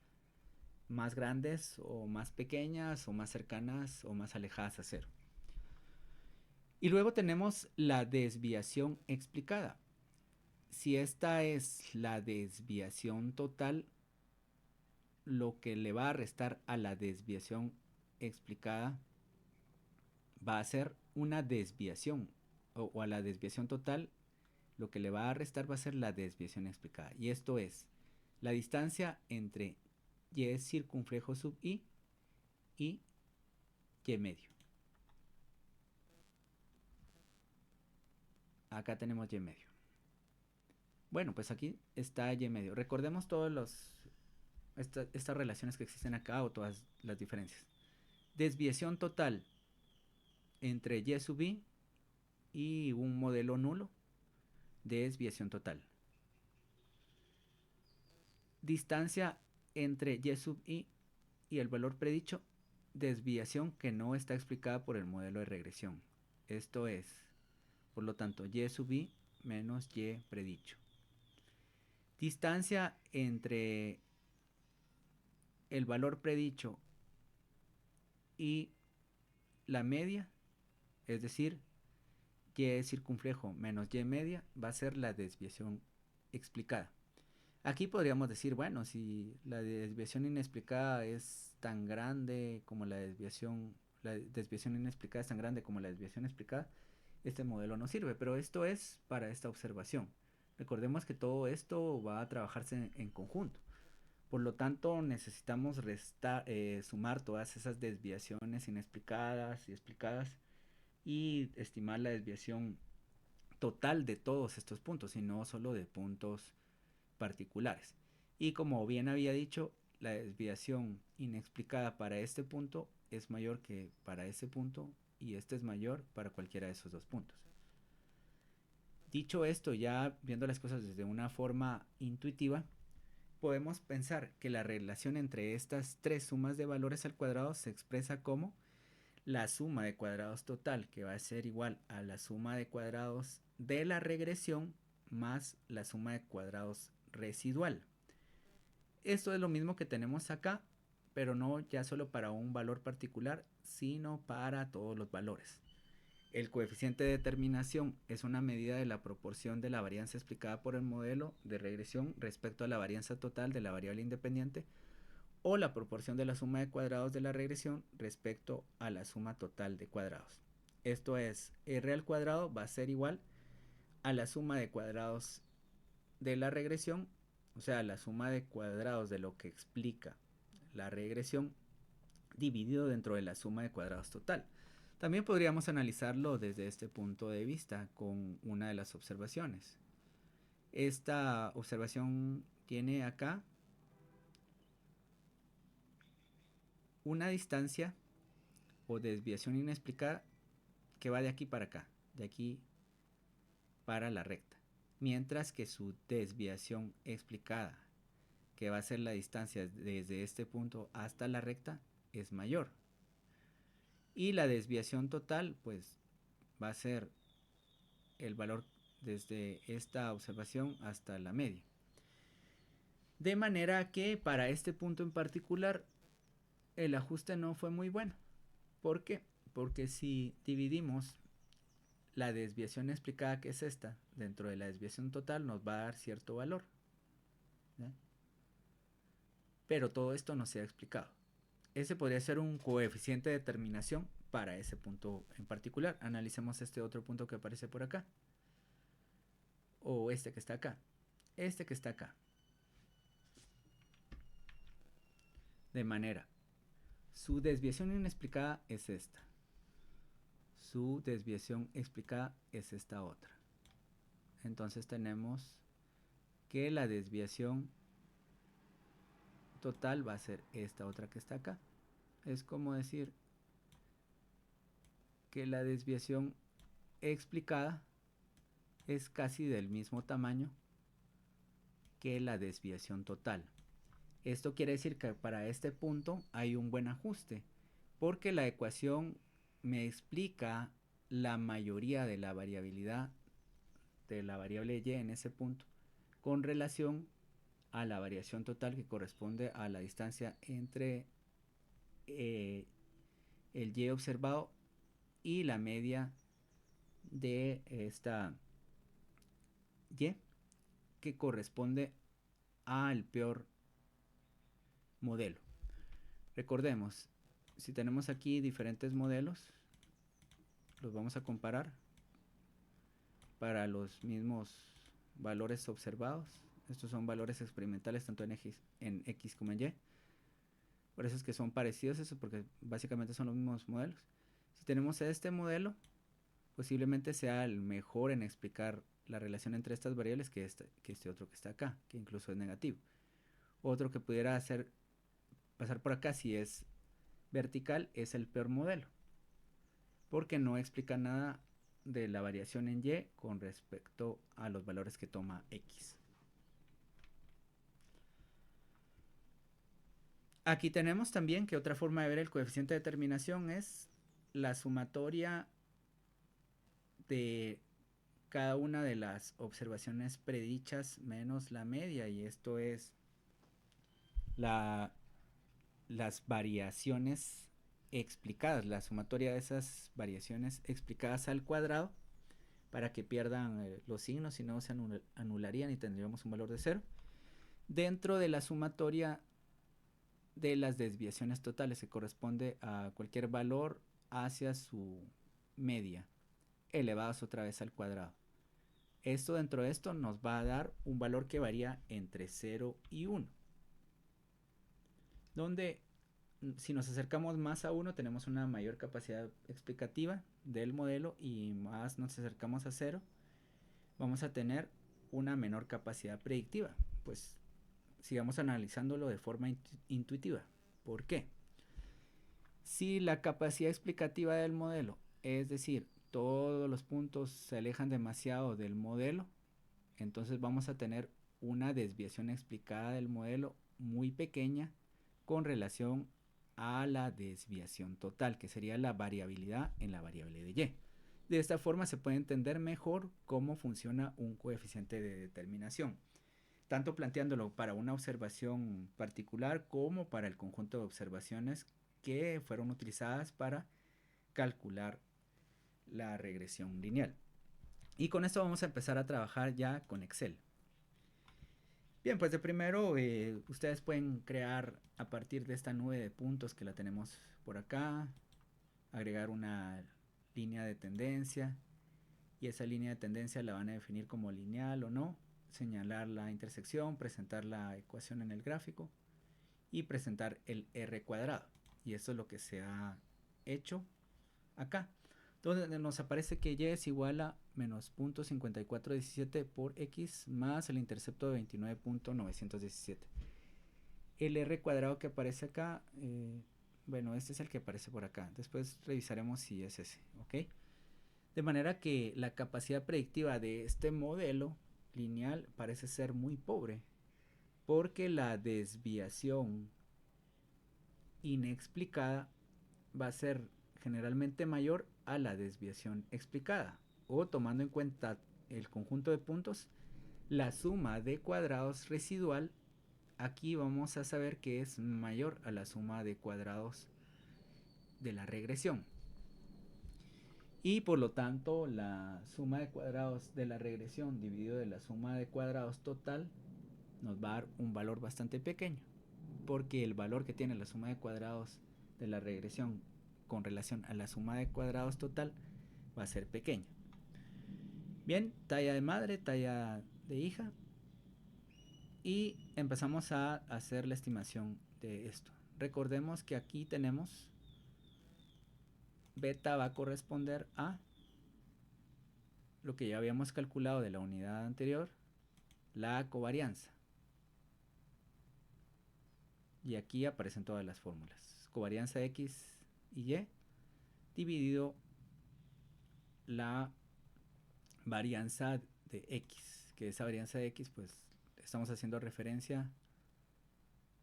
más grandes o más pequeñas o más cercanas o más alejadas a 0. Y luego tenemos la desviación explicada. Si esta es la desviación total, lo que le va a restar a la desviación explicada va a ser una desviación, o a la desviación total, lo que le va a restar va a ser la desviación explicada. Y esto es la distancia entre y circunflejo sub i y y medio. Acá tenemos y medio. Bueno, pues aquí está y medio. Recordemos todas estas relaciones que existen acá o todas las diferencias. Desviación total entre y sub i y un modelo nulo de desviación total. Distancia entre y sub i y el valor predicho, desviación que no está explicada por el modelo de regresión. Esto es, por lo tanto, y sub i menos y predicho. Distancia entre el valor predicho y la media, es decir, y circunflejo menos y media, va a ser la desviación explicada. Aquí podríamos decir, bueno, si la desviación inexplicada es tan grande como la desviación inexplicada es tan grande como la desviación explicada, este modelo no sirve, pero esto es para esta observación. Recordemos que todo esto va a trabajarse en conjunto. Por lo tanto, necesitamos sumar todas esas desviaciones inexplicadas y explicadas y estimar la desviación total de todos estos puntos y no solo de puntos particulares. Y como bien había dicho, la desviación inexplicada para este punto es mayor que para ese punto y este es mayor para cualquiera de esos dos puntos. Dicho esto, ya viendo las cosas desde una forma intuitiva, podemos pensar que la relación entre estas tres sumas de valores al cuadrado se expresa como la suma de cuadrados total, que va a ser igual a la suma de cuadrados de la regresión más la suma de cuadrados residual. Esto es lo mismo que tenemos acá, pero no ya solo para un valor particular, sino para todos los valores. El coeficiente de determinación es una medida de la proporción de la varianza explicada por el modelo de regresión respecto a la varianza total de la variable independiente o la proporción de la suma de cuadrados de la regresión respecto a la suma total de cuadrados. Esto es, r al cuadrado va a ser igual a la suma de cuadrados de la regresión, o sea, la suma de cuadrados de lo que explica la regresión dividido dentro de la suma de cuadrados total. También podríamos analizarlo desde este punto de vista con una de las observaciones. Esta observación tiene acá una distancia o desviación inexplicada que va de aquí para acá, de aquí para la recta, mientras que su desviación explicada, que va a ser la distancia desde este punto hasta la recta, es mayor. Y la desviación total, pues, va a ser el valor desde esta observación hasta la media. De manera que para este punto en particular, el ajuste no fue muy bueno. ¿Por qué? Porque si dividimos la desviación explicada, que es esta, dentro de la desviación total, nos va a dar cierto valor, ¿sí? Pero todo esto no se ha explicado. Ese podría ser un coeficiente de determinación para ese punto en particular. Analicemos este otro punto que aparece por acá. O este que está acá. Este que está acá. De manera, su desviación inexplicada es esta. Su desviación explicada es esta otra. Entonces tenemos que la desviación total va a ser esta otra que está acá. Es como decir que la desviación explicada es casi del mismo tamaño que la desviación total. Esto quiere decir que para este punto hay un buen ajuste, porque la ecuación me explica la mayoría de la variabilidad de la variable y en ese punto con relación a la variación total que corresponde a la distancia entre el y observado y la media de esta y que corresponde al peor modelo. Recordemos, si tenemos aquí diferentes modelos, los vamos a comparar para los mismos valores observados. Estos son valores experimentales tanto en X como en Y. Por eso es que son parecidos eso, porque básicamente son los mismos modelos. Si tenemos este modelo, posiblemente sea el mejor en explicar la relación entre estas variables que este otro que está acá, que incluso es negativo. Otro que pudiera pasar por acá si es vertical es el peor modelo, porque no explica nada de la variación en Y con respecto a los valores que toma X. Aquí tenemos también que otra forma de ver el coeficiente de determinación es la sumatoria de cada una de las observaciones predichas menos la media, y esto es la, las variaciones explicadas, la sumatoria de esas variaciones explicadas al cuadrado para que pierdan los signos, si no se anularían y tendríamos un valor de 0, dentro de la sumatoria de las desviaciones totales, que corresponde a cualquier valor hacia su media, elevados otra vez al cuadrado. Esto dentro de esto nos va a dar un valor que varía entre 0 y 1, donde si nos acercamos más a 1 tenemos una mayor capacidad explicativa del modelo, y más nos acercamos a 0 vamos a tener una menor capacidad predictiva. Pues sigamos analizándolo de forma intuitiva. ¿Por qué? Si la capacidad explicativa del modelo, es decir, todos los puntos se alejan demasiado del modelo, entonces vamos a tener una desviación explicada del modelo muy pequeña con relación a la desviación total, que sería la variabilidad en la variable de y. De esta forma se puede entender mejor cómo funciona un coeficiente de determinación, tanto planteándolo para una observación particular como para el conjunto de observaciones que fueron utilizadas para calcular la regresión lineal. Y con esto vamos a empezar a trabajar ya con Excel. Bien, pues de primero ustedes pueden crear a partir de esta nube de puntos que la tenemos por acá, agregar una línea de tendencia, y esa línea de tendencia la van a definir como lineal o no, señalar la intersección, presentar la ecuación en el gráfico y presentar el R cuadrado. Y esto es lo que se ha hecho acá, donde nos aparece que y es igual a menos 0.5417 por x más el intercepto de 29.917. El R cuadrado que aparece acá, bueno, este es el que aparece por acá. Después revisaremos si es ese, ¿ok? De manera que la capacidad predictiva de este modelo lineal parece ser muy pobre, porque la desviación inexplicada va a ser generalmente mayor a la desviación explicada, o tomando en cuenta el conjunto de puntos, la suma de cuadrados residual, aquí vamos a saber que es mayor a la suma de cuadrados de la regresión. Y por lo tanto la suma de cuadrados de la regresión dividido de la suma de cuadrados total nos va a dar un valor bastante pequeño, porque el valor que tiene la suma de cuadrados de la regresión con relación a la suma de cuadrados total va a ser pequeña. Bien, talla de madre, talla de hija, y empezamos a hacer la estimación de esto. Recordemos que aquí tenemos beta va a corresponder a lo que ya habíamos calculado de la unidad anterior, la covarianza. Y aquí aparecen todas las fórmulas. Covarianza X y Y dividido la varianza de X, que esa varianza de X pues estamos haciendo referencia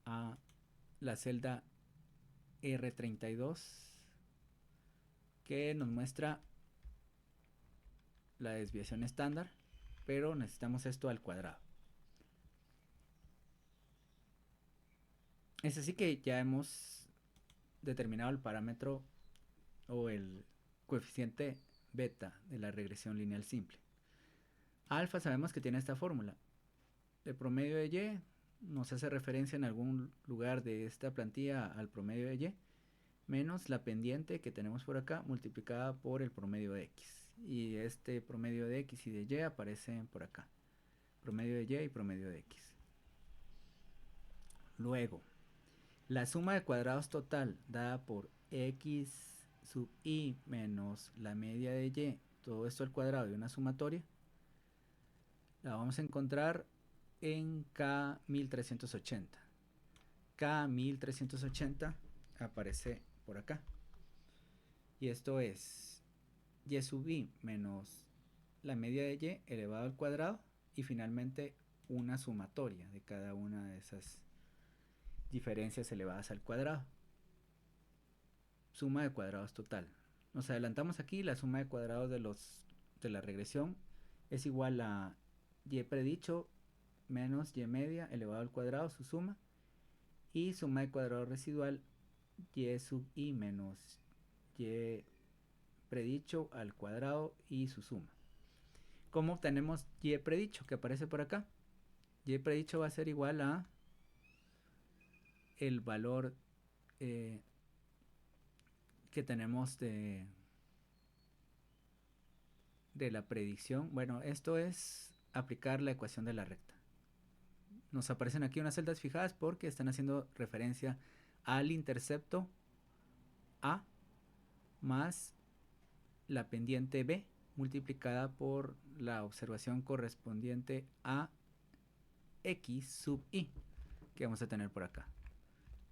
a la celda R32, que nos muestra la desviación estándar, pero necesitamos esto al cuadrado. Es así que ya hemos determinado el parámetro o el coeficiente beta de la regresión lineal simple. Alfa sabemos que tiene esta fórmula. El promedio de Y nos hace referencia en algún lugar de esta plantilla al promedio de Y, menos la pendiente que tenemos por acá multiplicada por el promedio de X. Y este promedio de X y de Y aparecen por acá. Promedio de Y y promedio de X. Luego, la suma de cuadrados total dada por X sub I menos la media de Y, todo esto al cuadrado y una sumatoria, la vamos a encontrar en K1380. K1380 aparece por acá. Y esto es Y sub I menos la media de Y elevado al cuadrado y finalmente una sumatoria de cada una de esas diferencias elevadas al cuadrado. Suma de cuadrados total. Nos adelantamos aquí, la suma de cuadrados de la regresión es igual a y predicho menos y media elevado al cuadrado, su suma, y suma de cuadrado residual y sub i menos y predicho al cuadrado y su suma. ¿Cómo obtenemos y predicho que aparece por acá? Y predicho va a ser igual a el valor que tenemos de la predicción. Bueno, esto es aplicar la ecuación de la recta. Nos aparecen aquí unas celdas fijadas porque están haciendo referencia al intercepto A más la pendiente B multiplicada por la observación correspondiente a X sub I, que vamos a tener por acá,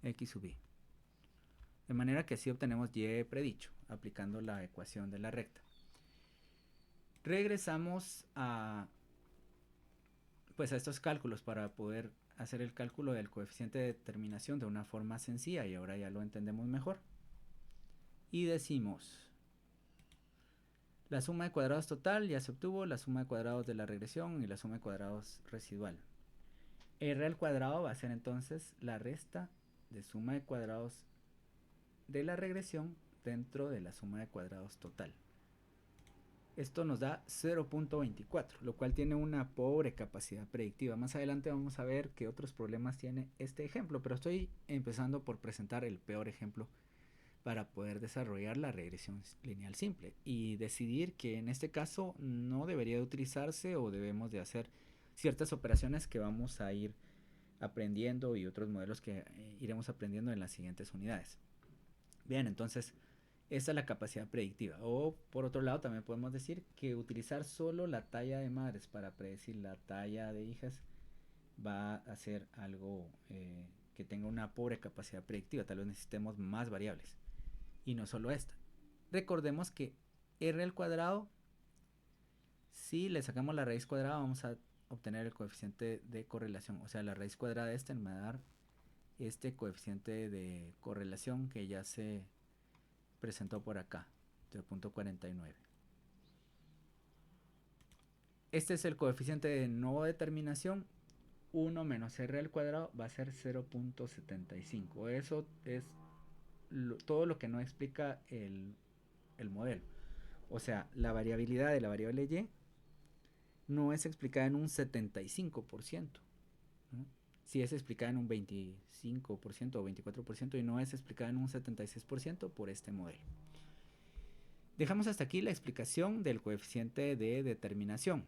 X sub I. De manera que así obtenemos Y predicho, aplicando la ecuación de la recta. Regresamos a estos cálculos para poder hacer el cálculo del coeficiente de determinación de una forma sencilla, y ahora ya lo entendemos mejor. Y decimos, la suma de cuadrados total ya se obtuvo, la suma de cuadrados de la regresión y la suma de cuadrados residual. R al cuadrado va a ser entonces la resta de suma de cuadrados de la regresión dentro de la suma de cuadrados total. Esto nos da 0.24, lo cual tiene una pobre capacidad predictiva. Más adelante vamos a ver qué otros problemas tiene este ejemplo, pero estoy empezando por presentar el peor ejemplo para poder desarrollar la regresión lineal simple y decidir que en este caso no debería de utilizarse o debemos de hacer ciertas operaciones que vamos a ir aprendiendo y otros modelos que iremos aprendiendo en las siguientes unidades. Bien, entonces esa es la capacidad predictiva. O por otro lado también podemos decir que utilizar solo la talla de madres para predecir la talla de hijas va a ser algo que tenga una pobre capacidad predictiva. Tal vez necesitemos más variables y no solo esta. Recordemos que r al cuadrado, si le sacamos la raíz cuadrada, vamos a obtener el coeficiente de correlación. O sea, la raíz cuadrada de este me va a dar este coeficiente de correlación que ya se presentó por acá, 0.49. Este es el coeficiente de no determinación. 1 menos r al cuadrado va a ser 0.75. Eso es todo lo que no explica el modelo. O sea, la variabilidad de la variable y no es explicada en un 75%, ¿no? Sí es explicada en un 25% o 24% y no es explicada en un 76% por este modelo. Dejamos hasta aquí la explicación del coeficiente de determinación,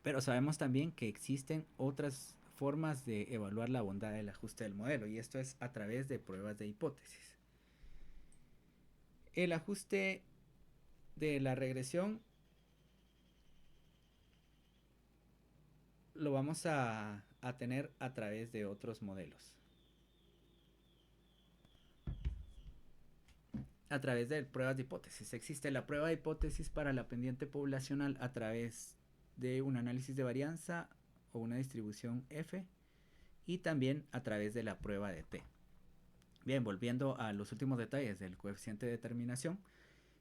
pero sabemos también que existen otras formas de evaluar la bondad del ajuste del modelo, y esto es a través de pruebas de hipótesis. El ajuste de la regresión lo vamos a tener a través de otros modelos. A través de pruebas de hipótesis. Existe la prueba de hipótesis para la pendiente poblacional a través de un análisis de varianza o una distribución F, y también a través de la prueba de T. Bien, volviendo a los últimos detalles del coeficiente de determinación,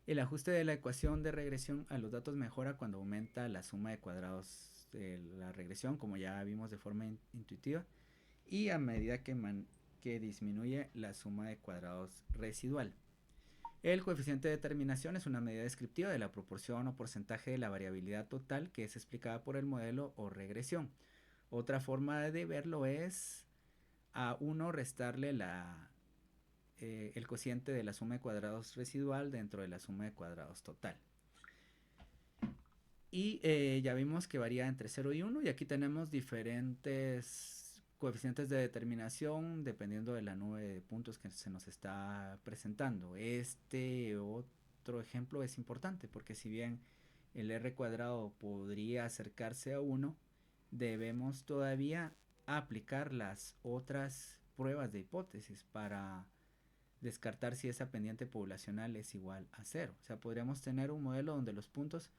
el ajuste de la ecuación de regresión a los datos mejora cuando aumenta la suma de cuadrados de la regresión, como ya vimos de forma intuitiva, y a medida que disminuye la suma de cuadrados residual. El coeficiente de determinación es una medida descriptiva de la proporción o porcentaje de la variabilidad total que es explicada por el modelo o regresión. Otra forma de verlo es a 1 restarle el cociente de la suma de cuadrados residual dentro de la suma de cuadrados total. Y ya vimos que varía entre 0 y 1, y aquí tenemos diferentes coeficientes de determinación dependiendo de la nube de puntos que se nos está presentando. Este otro ejemplo es importante porque si bien el r cuadrado podría acercarse a 1, debemos todavía aplicar las otras pruebas de hipótesis para descartar si esa pendiente poblacional es igual a 0. O sea, podríamos tener un modelo donde los puntos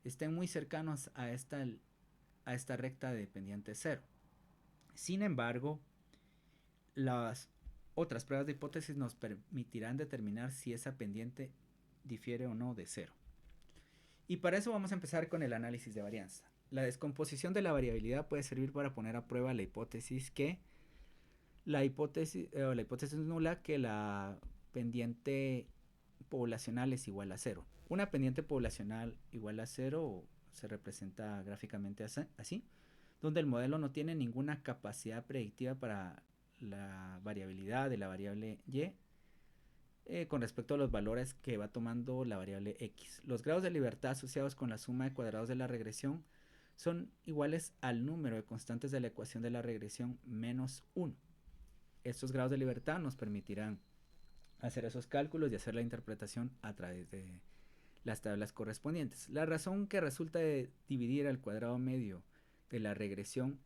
estén muy cercanos a esta recta de pendiente 0. Sin embargo, Las otras pruebas de hipótesis nos permitirán determinar si esa pendiente difiere o no de cero. Y para eso vamos a empezar con el análisis de varianza. La descomposición de la variabilidad puede servir para poner a prueba la hipótesis que la hipótesis nula que la pendiente poblacional es igual a cero. Una pendiente poblacional igual a cero se representa gráficamente así, donde el modelo no tiene ninguna capacidad predictiva para la variabilidad de la variable y con respecto a los valores que va tomando la variable x. Los grados de libertad asociados con la suma de cuadrados de la regresión son iguales al número de constantes de la ecuación de la regresión menos 1. Estos grados de libertad nos permitirán hacer esos cálculos y hacer la interpretación a través de las tablas correspondientes. La razón que resulta de dividir al cuadrado medio de la regresión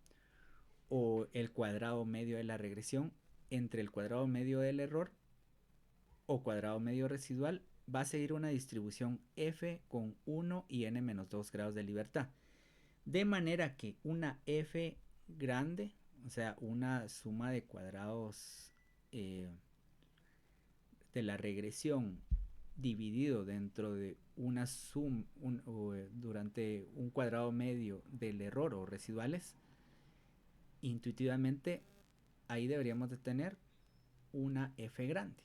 o el cuadrado medio de la regresión entre el cuadrado medio del error o cuadrado medio residual va a seguir una distribución f con 1 y n menos 2 grados de libertad. De manera que una f grande, o sea, una suma de cuadrados de la regresión dividido dentro de una suma durante un cuadrado medio del error o residuales, intuitivamente ahí deberíamos de tener una f grande,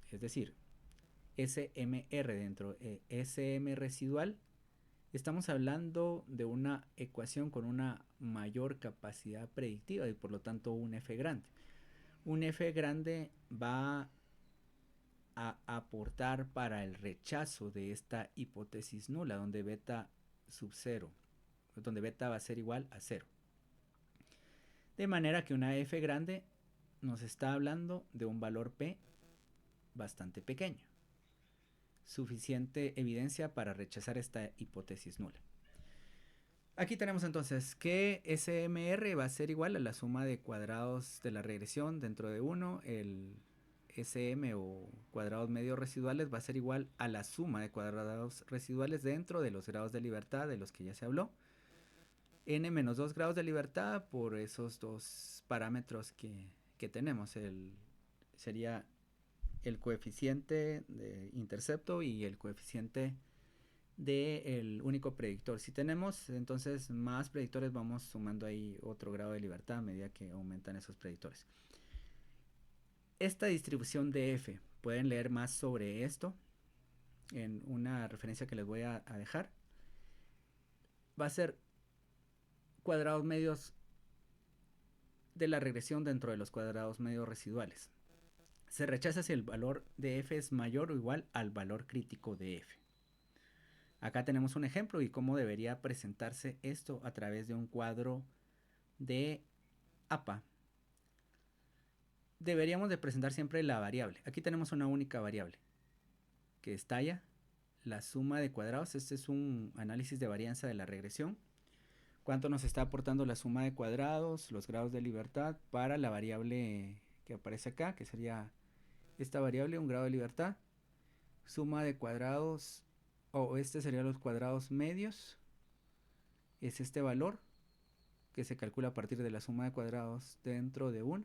es decir, SMR dentro de SM residual. Estamos hablando de una ecuación con una mayor capacidad predictiva y por lo tanto un f grande. Un f grande va a aportar para el rechazo de esta hipótesis nula, donde beta sub 0, donde beta va a ser igual a 0. De manera que una f grande nos está hablando de un valor p bastante pequeño. Suficiente evidencia para rechazar esta hipótesis nula. Aquí tenemos entonces que SMR va a ser igual a la suma de cuadrados de la regresión dentro de 1, el SM o cuadrados medios residuales va a ser igual a la suma de cuadrados residuales dentro de los grados de libertad de los que ya se habló. N menos 2 grados de libertad por esos dos parámetros que tenemos. Sería el coeficiente de intercepto y el coeficiente del único predictor. Si tenemos entonces más predictores, vamos sumando ahí otro grado de libertad a medida que aumentan esos predictores. Esta distribución de f, pueden leer más sobre esto en una referencia que les voy a dejar. Va a ser cuadrados medios de la regresión dentro de los cuadrados medios residuales. Se rechaza si el valor de f es mayor o igual al valor crítico de f. Acá tenemos un ejemplo y cómo debería presentarse esto a través de un cuadro de APA. Deberíamos de presentar siempre la variable. Aquí tenemos una única variable que estalla la suma de cuadrados. Este es un análisis de varianza de la regresión. ¿Cuánto nos está aportando la suma de cuadrados, los grados de libertad para la variable que aparece acá, que sería esta variable, un grado de libertad? Suma de cuadrados, este serían los cuadrados medios. Es este valor que se calcula a partir de la suma de cuadrados dentro de 1.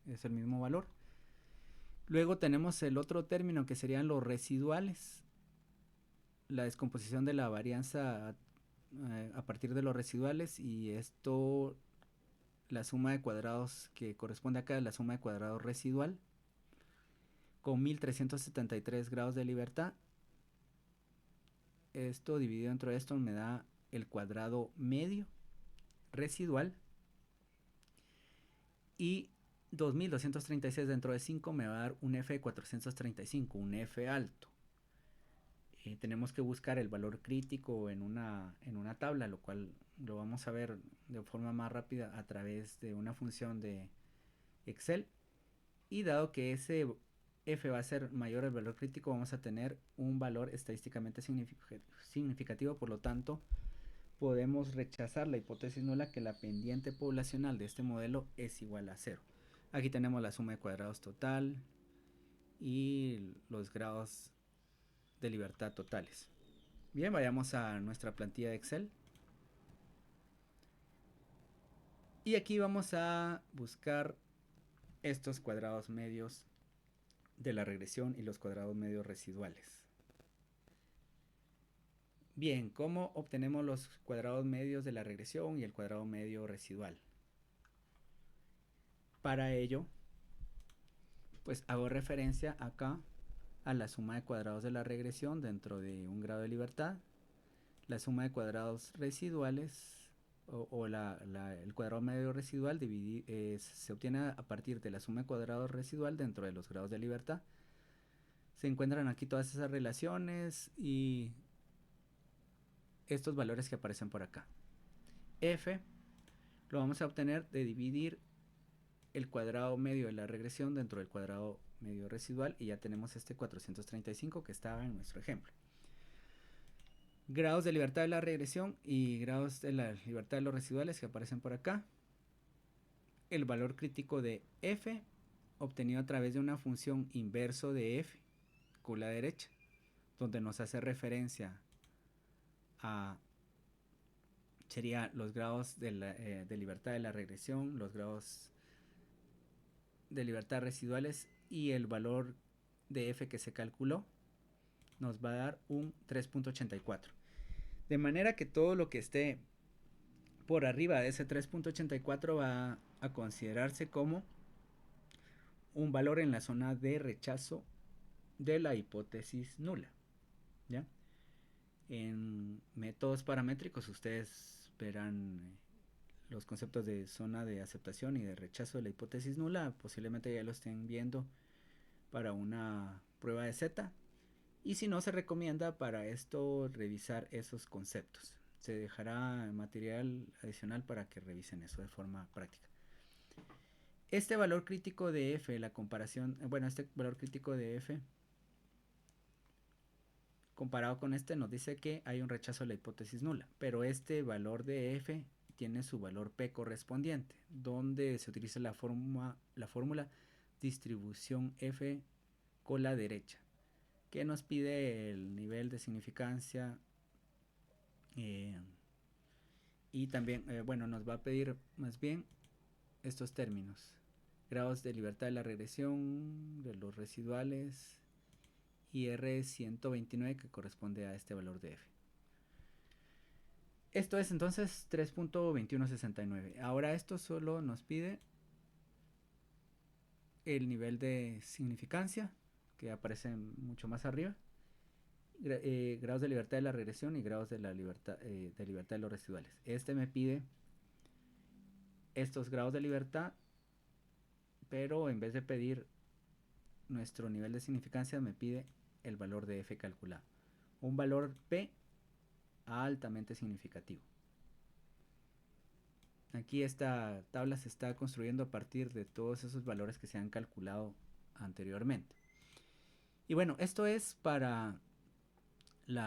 Es el mismo valor. Luego tenemos el otro término que serían los residuales. La descomposición de la varianza a partir de los residuales, y esto, la suma de cuadrados que corresponde acá, la suma de cuadrados residual con 1373 grados de libertad. Esto dividido entre esto me da el cuadrado medio residual, y 2236 dentro de 5 me va a dar un f de 435, un f alto. Tenemos que buscar el valor crítico en una tabla, lo cual lo vamos a ver de forma más rápida a través de una función de Excel. Y dado que ese f va a ser mayor al valor crítico, vamos a tener un valor estadísticamente significativo. Por lo tanto, podemos rechazar la hipótesis nula que la pendiente poblacional de este modelo es igual a 0. Aquí tenemos la suma de cuadrados total y los grados de libertad totales. Bien, vayamos a nuestra plantilla de Excel. Y aquí vamos a buscar estos cuadrados medios de la regresión y los cuadrados medios residuales. Bien, ¿cómo obtenemos los cuadrados medios de la regresión y el cuadrado medio residual? Para ello, pues hago referencia acá a la suma de cuadrados de la regresión dentro de un grado de libertad, la suma de cuadrados residuales el cuadrado medio residual se obtiene a partir de la suma de cuadrados residual dentro de los grados de libertad. Se encuentran aquí todas esas relaciones y estos valores que aparecen por acá. F lo vamos a obtener de dividir el cuadrado medio de la regresión dentro del cuadrado medio residual y ya tenemos este 435 que estaba en nuestro ejemplo. Grados de libertad de la regresión y grados de la libertad de los residuales que aparecen por acá. El valor crítico de f obtenido a través de una función inverso de f con la derecha, donde nos hace referencia a sería los grados de libertad de la regresión, los grados de libertad residuales y el valor de f que se calculó nos va a dar un 3.84. De manera que todo lo que esté por arriba de ese 3.84 va a considerarse como un valor en la zona de rechazo de la hipótesis nula. ¿Ya? En métodos paramétricos ustedes verán los conceptos de zona de aceptación y de rechazo de la hipótesis nula. Posiblemente ya lo estén viendo para una prueba de Z. Y si no, se recomienda para esto revisar esos conceptos. Se dejará material adicional para que revisen eso de forma práctica. Este valor crítico de f, la comparación, este valor crítico de f comparado con este nos dice que hay un rechazo a la hipótesis nula, pero este valor de f tiene su valor p correspondiente, donde se utiliza la fórmula distribución f con la derecha, que nos pide el nivel de significancia y también, nos va a pedir más bien estos términos: grados de libertad de la regresión, de los residuales y R129 que corresponde a este valor de f. Esto es entonces 3.2169. Ahora esto solo nos pide el nivel de significancia que aparece mucho más arriba, grados de libertad de la regresión y grados de la libertad de los residuales. Este me pide estos grados de libertad, pero en vez de pedir nuestro nivel de significancia me pide el valor de f calculado, un valor p altamente significativo. Aquí esta tabla se está construyendo a partir de todos esos valores que se han calculado anteriormente. Y bueno, esto es para el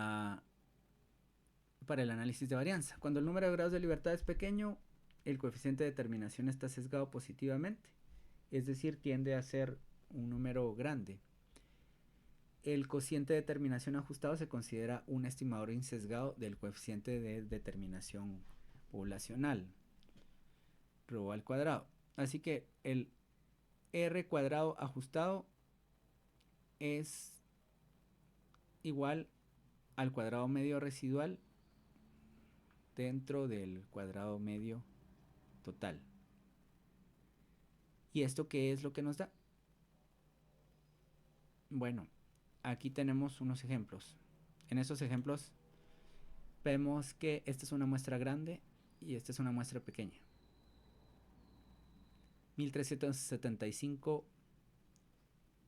análisis de varianza. Cuando el número de grados de libertad es pequeño, el coeficiente de determinación está sesgado positivamente, es decir, tiende a ser un número grande. El cociente de determinación ajustado se considera un estimador insesgado del coeficiente de determinación poblacional, rho al cuadrado. Así que el r cuadrado ajustado es igual al cuadrado medio residual dentro del cuadrado medio total. ¿Y esto qué es lo que nos da? Bueno, aquí tenemos unos ejemplos. En estos ejemplos vemos que esta es una muestra grande y esta es una muestra pequeña. 1375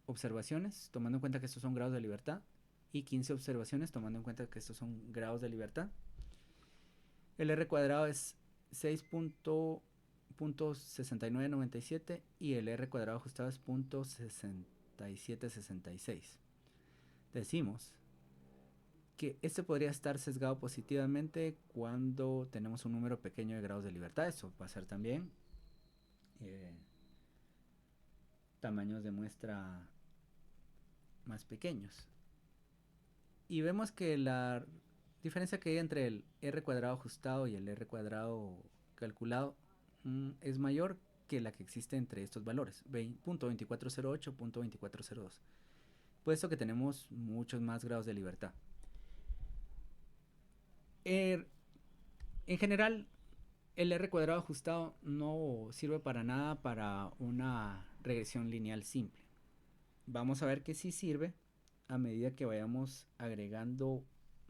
observaciones, tomando en cuenta que estos son grados de libertad, y 15 observaciones, tomando en cuenta que estos son grados de libertad. El r cuadrado es 6.6997 y el r cuadrado ajustado es 0.6766. Decimos que este podría estar sesgado positivamente cuando tenemos un número pequeño de grados de libertad. Eso va a ser también tamaños de muestra más pequeños. Y vemos que la diferencia que hay entre el r cuadrado ajustado y el r cuadrado calculado es mayor que la que existe entre estos valores, punto 2408, punto 2402, puesto que tenemos muchos más grados de libertad. En general, el R cuadrado ajustado no sirve para nada para una regresión lineal simple. Vamos a ver que sí sirve a medida que vayamos agregando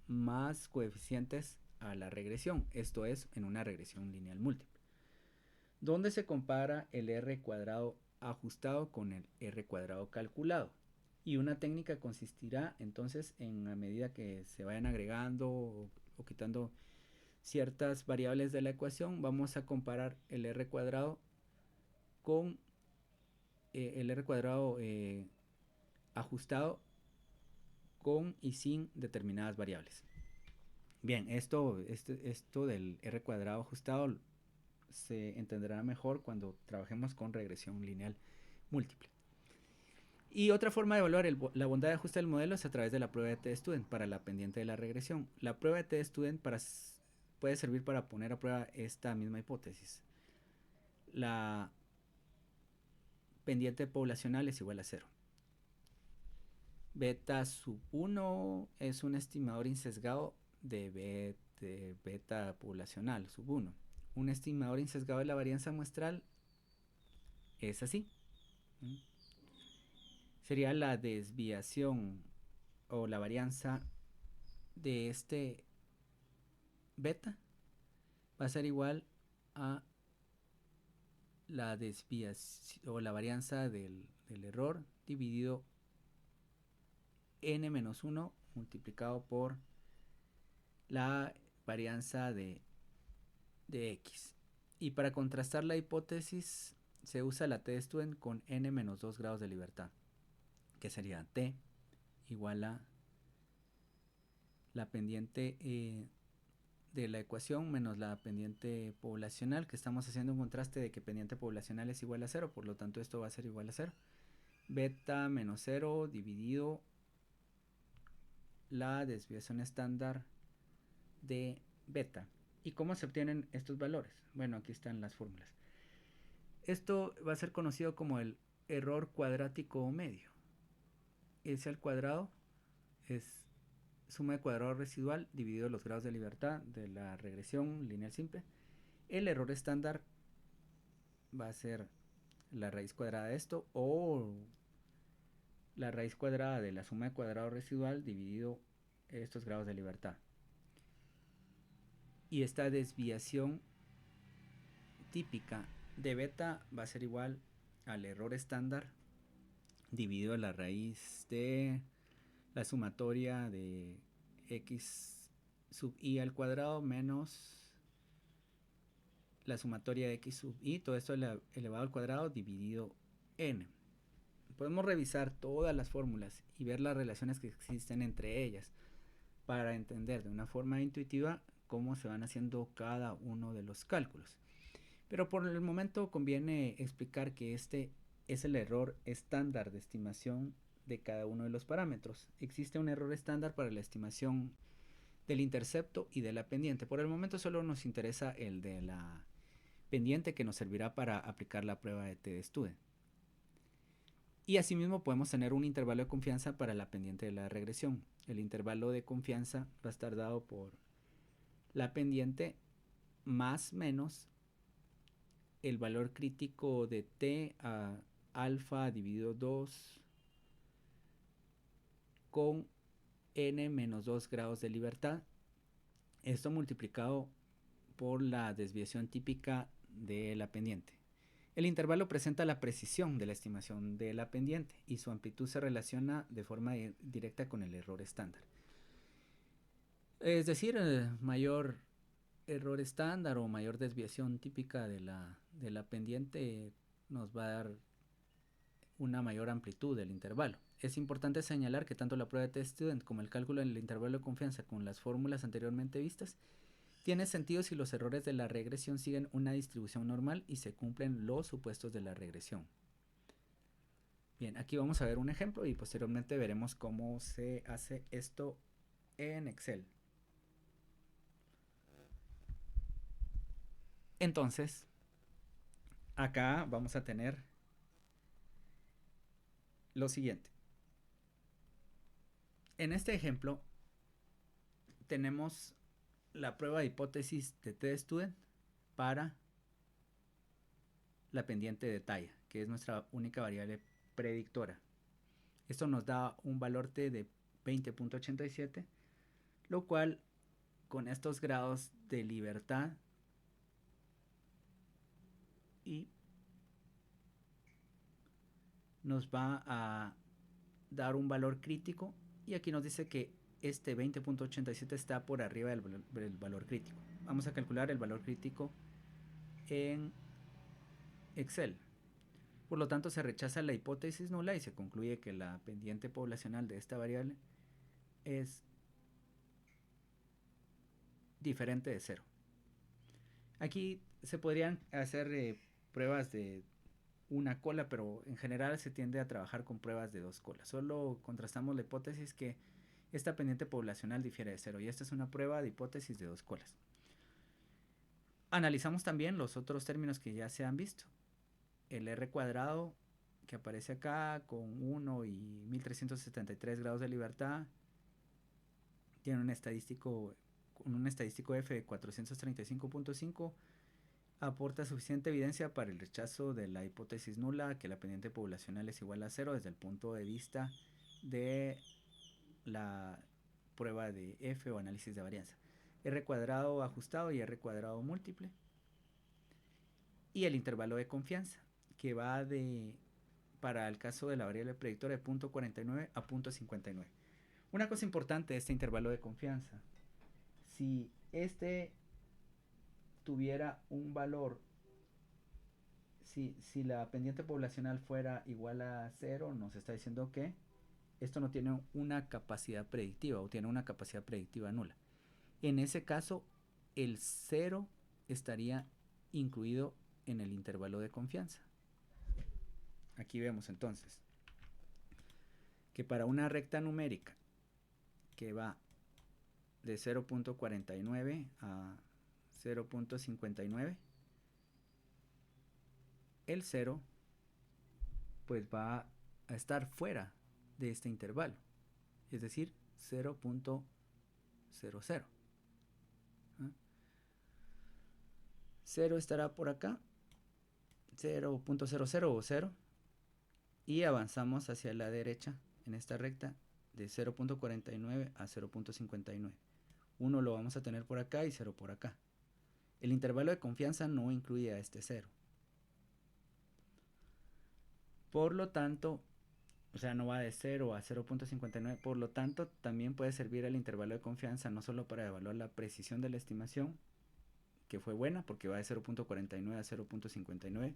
más coeficientes a la regresión, esto es, en una regresión lineal múltiple, donde se compara el R cuadrado ajustado con el R cuadrado calculado. Y una técnica consistirá entonces en, a medida que se vayan agregando o quitando ciertas variables de la ecuación, vamos a comparar el R cuadrado con el R cuadrado ajustado con y sin determinadas variables. Bien, esto del R cuadrado ajustado se entenderá mejor cuando trabajemos con regresión lineal múltiple. Y otra forma de evaluar la bondad de ajuste del modelo es a través de la prueba de t-student para la pendiente de la regresión. La prueba de t-student puede servir para poner a prueba esta misma hipótesis. La pendiente poblacional es igual a 0. Beta sub 1 es un estimador insesgado de beta poblacional sub 1. Un estimador insesgado de la varianza muestral es así. Sería la desviación o la varianza de este beta va a ser igual a la desviación o la varianza del error dividido n-1 multiplicado por la varianza de x. Y para contrastar la hipótesis se usa la t-student con n-2 grados de libertad, que sería t igual a la pendiente de la ecuación menos la pendiente poblacional, que estamos haciendo un contraste de que pendiente poblacional es igual a 0, por lo tanto esto va a ser igual a 0. Beta menos 0 dividido la desviación estándar de beta. ¿Y cómo se obtienen estos valores? Bueno, aquí están las fórmulas. Esto va a ser conocido como el error cuadrático medio. S al cuadrado es suma de cuadrado residual dividido los grados de libertad de la regresión lineal simple. El error estándar va a ser la raíz cuadrada de esto o la raíz cuadrada de la suma de cuadrado residual dividido estos grados de libertad. Y esta desviación típica de beta va a ser igual al error estándar dividido la raíz de la sumatoria de x sub i al cuadrado menos la sumatoria de x sub i, todo esto elevado al cuadrado dividido n. Podemos revisar todas las fórmulas y ver las relaciones que existen entre ellas para entender de una forma intuitiva cómo se van haciendo cada uno de los cálculos. Pero por el momento conviene explicar que este es el error estándar de estimación de cada uno de los parámetros. Existe un error estándar para la estimación del intercepto y de la pendiente. Por el momento solo nos interesa el de la pendiente, que nos servirá para aplicar la prueba de t-student. Y asimismo podemos tener un intervalo de confianza para la pendiente de la regresión. El intervalo de confianza va a estar dado por la pendiente más menos el valor crítico de t a alfa dividido 2 con n menos 2 grados de libertad. Esto multiplicado por la desviación típica de la pendiente. El intervalo presenta la precisión de la estimación de la pendiente y su amplitud se relaciona de forma directa con el error estándar. Es decir, mayor error estándar o mayor desviación típica de la pendiente nos va a dar una mayor amplitud del intervalo. Es importante señalar que tanto la prueba de t-student como el cálculo del intervalo de confianza con las fórmulas anteriormente vistas tiene sentido si los errores de la regresión siguen una distribución normal y se cumplen los supuestos de la regresión. Bien, aquí vamos a ver un ejemplo y posteriormente veremos cómo se hace esto en Excel. Entonces, acá vamos a tener lo siguiente. En este ejemplo tenemos la prueba de hipótesis de t-student para la pendiente de talla, que es nuestra única variable predictora. Esto nos da un valor t de 20.87, lo cual con estos grados de libertad y nos va a dar un valor crítico, y aquí nos dice que este 20.87 está por arriba del valor crítico. Vamos a calcular el valor crítico en Excel. Por lo tanto, se rechaza la hipótesis nula y se concluye que la pendiente poblacional de esta variable es diferente de cero. Aquí se podrían hacer pruebas de una cola, pero en general se tiende a trabajar con pruebas de dos colas. Solo contrastamos la hipótesis que esta pendiente poblacional difiere de cero, y esta es una prueba de hipótesis de dos colas. Analizamos también los otros términos que ya se han visto. El R cuadrado que aparece acá con 1 y 1373 grados de libertad tiene un estadístico con un estadístico F de 435.5, aporta suficiente evidencia para el rechazo de la hipótesis nula que la pendiente poblacional es igual a cero desde el punto de vista de la prueba de F o análisis de varianza. R cuadrado ajustado y R cuadrado múltiple. Y el intervalo de confianza, que va de, para el caso de la variable predictora, de 0.49 a 0.59. Una cosa importante de este intervalo de confianza: si este tuviera un valor, si la pendiente poblacional fuera igual a 0, nos está diciendo que esto no tiene una capacidad predictiva o tiene una capacidad predictiva nula. En ese caso, el 0 estaría incluido en el intervalo de confianza. Aquí vemos entonces que para una recta numérica que va de 0.49 a 0.59, el 0 pues va a estar fuera de este intervalo, es decir, 0.00. 0 estará por acá, 0.00 o 0, y avanzamos hacia la derecha en esta recta de 0.49 a 0.59. 1 lo vamos a tener por acá y 0 por acá. El intervalo de confianza no incluye a este 0. Por lo tanto, o sea, no va de 0 a 0.59. Por lo tanto, también puede servir el intervalo de confianza no solo para evaluar la precisión de la estimación, que fue buena porque va de 0.49 a 0.59,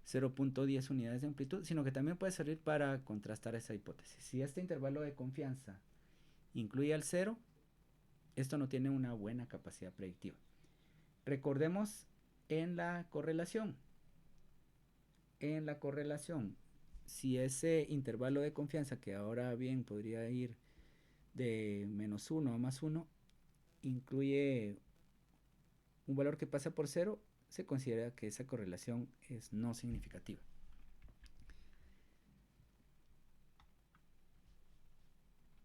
0.10 unidades de amplitud, sino que también puede servir para contrastar esa hipótesis. Si este intervalo de confianza incluye al 0, esto no tiene una buena capacidad predictiva. Recordemos en la correlación. Si ese intervalo de confianza, que ahora bien podría ir de -1 a +1, incluye un valor que pasa por 0, se considera que esa correlación es no significativa.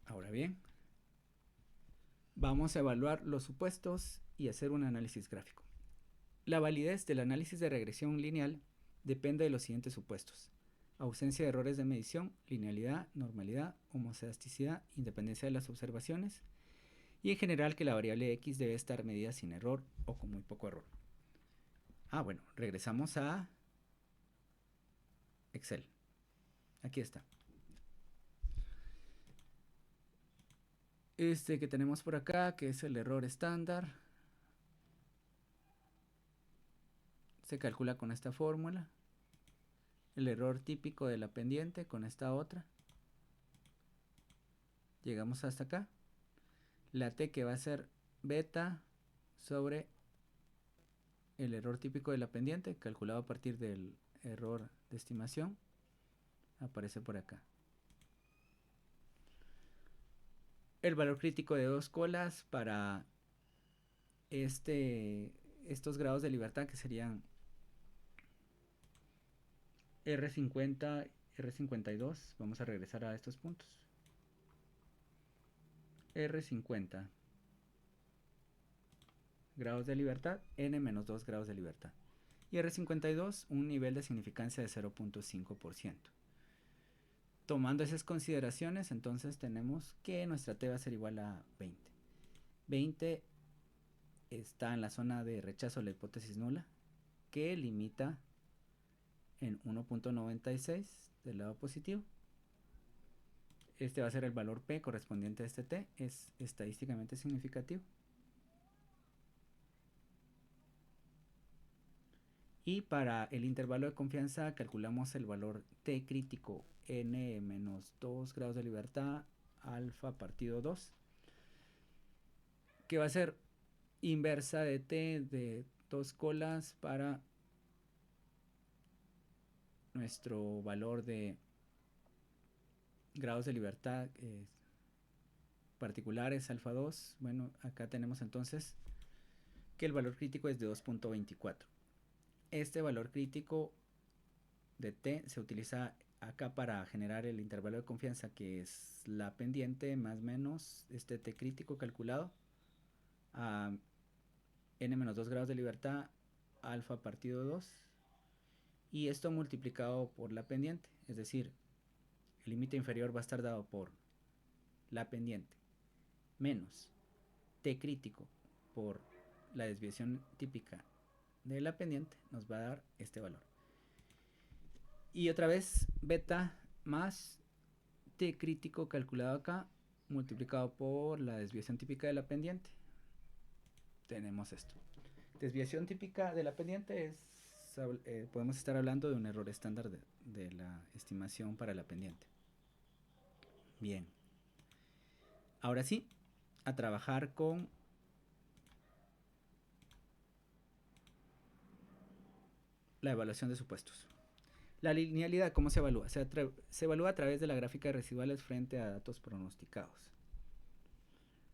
Ahora bien, vamos a evaluar los supuestos y hacer un análisis gráfico. La validez del análisis de regresión lineal depende de los siguientes supuestos: ausencia de errores de medición, linealidad, normalidad, homocedasticidad, independencia de las observaciones, y en general que la variable x debe estar medida sin error o con muy poco error. Bueno, regresamos a Excel. Aquí está. Este que tenemos por acá, que es el error estándar, se calcula con esta fórmula. El error típico de la pendiente con esta otra. Llegamos hasta acá. La t, que va a ser beta sobre el error típico de la pendiente, calculado a partir del error de estimación, aparece por acá. El valor crítico de dos colas para estos grados de libertad, que serían R50, R52, vamos a regresar a estos puntos. R50 grados de libertad, n-2 grados de libertad. Y R52, un nivel de significancia de 0.5%. Tomando esas consideraciones, entonces tenemos que nuestra T va a ser igual a 20. 20 está en la zona de rechazo a la hipótesis nula, que limita en 1.96 del lado positivo. Este va a ser el valor P correspondiente a este T, es estadísticamente significativo. Y para el intervalo de confianza calculamos el valor T crítico n-2 grados de libertad alfa partido 2, que va a ser inversa de T de 2 colas para nuestro valor de grados de libertad particulares alfa 2. Bueno, acá tenemos entonces que el valor crítico es de 2.24. Este valor crítico de T se utiliza acá para generar el intervalo de confianza, que es la pendiente más menos este T crítico calculado a n-2 grados de libertad alfa partido 2, y esto multiplicado por la pendiente, es decir, el límite inferior va a estar dado por la pendiente menos T crítico por la desviación típica de la pendiente, nos va a dar este valor. Y otra vez beta más T crítico calculado acá multiplicado por la desviación típica de la pendiente, tenemos esto. Desviación típica de la pendiente es, podemos estar hablando de un error estándar de la estimación para la pendiente. Bien, ahora sí, a trabajar con la evaluación de supuestos. La linealidad, ¿cómo se evalúa? Se evalúa a través de la gráfica de residuales frente a datos pronosticados.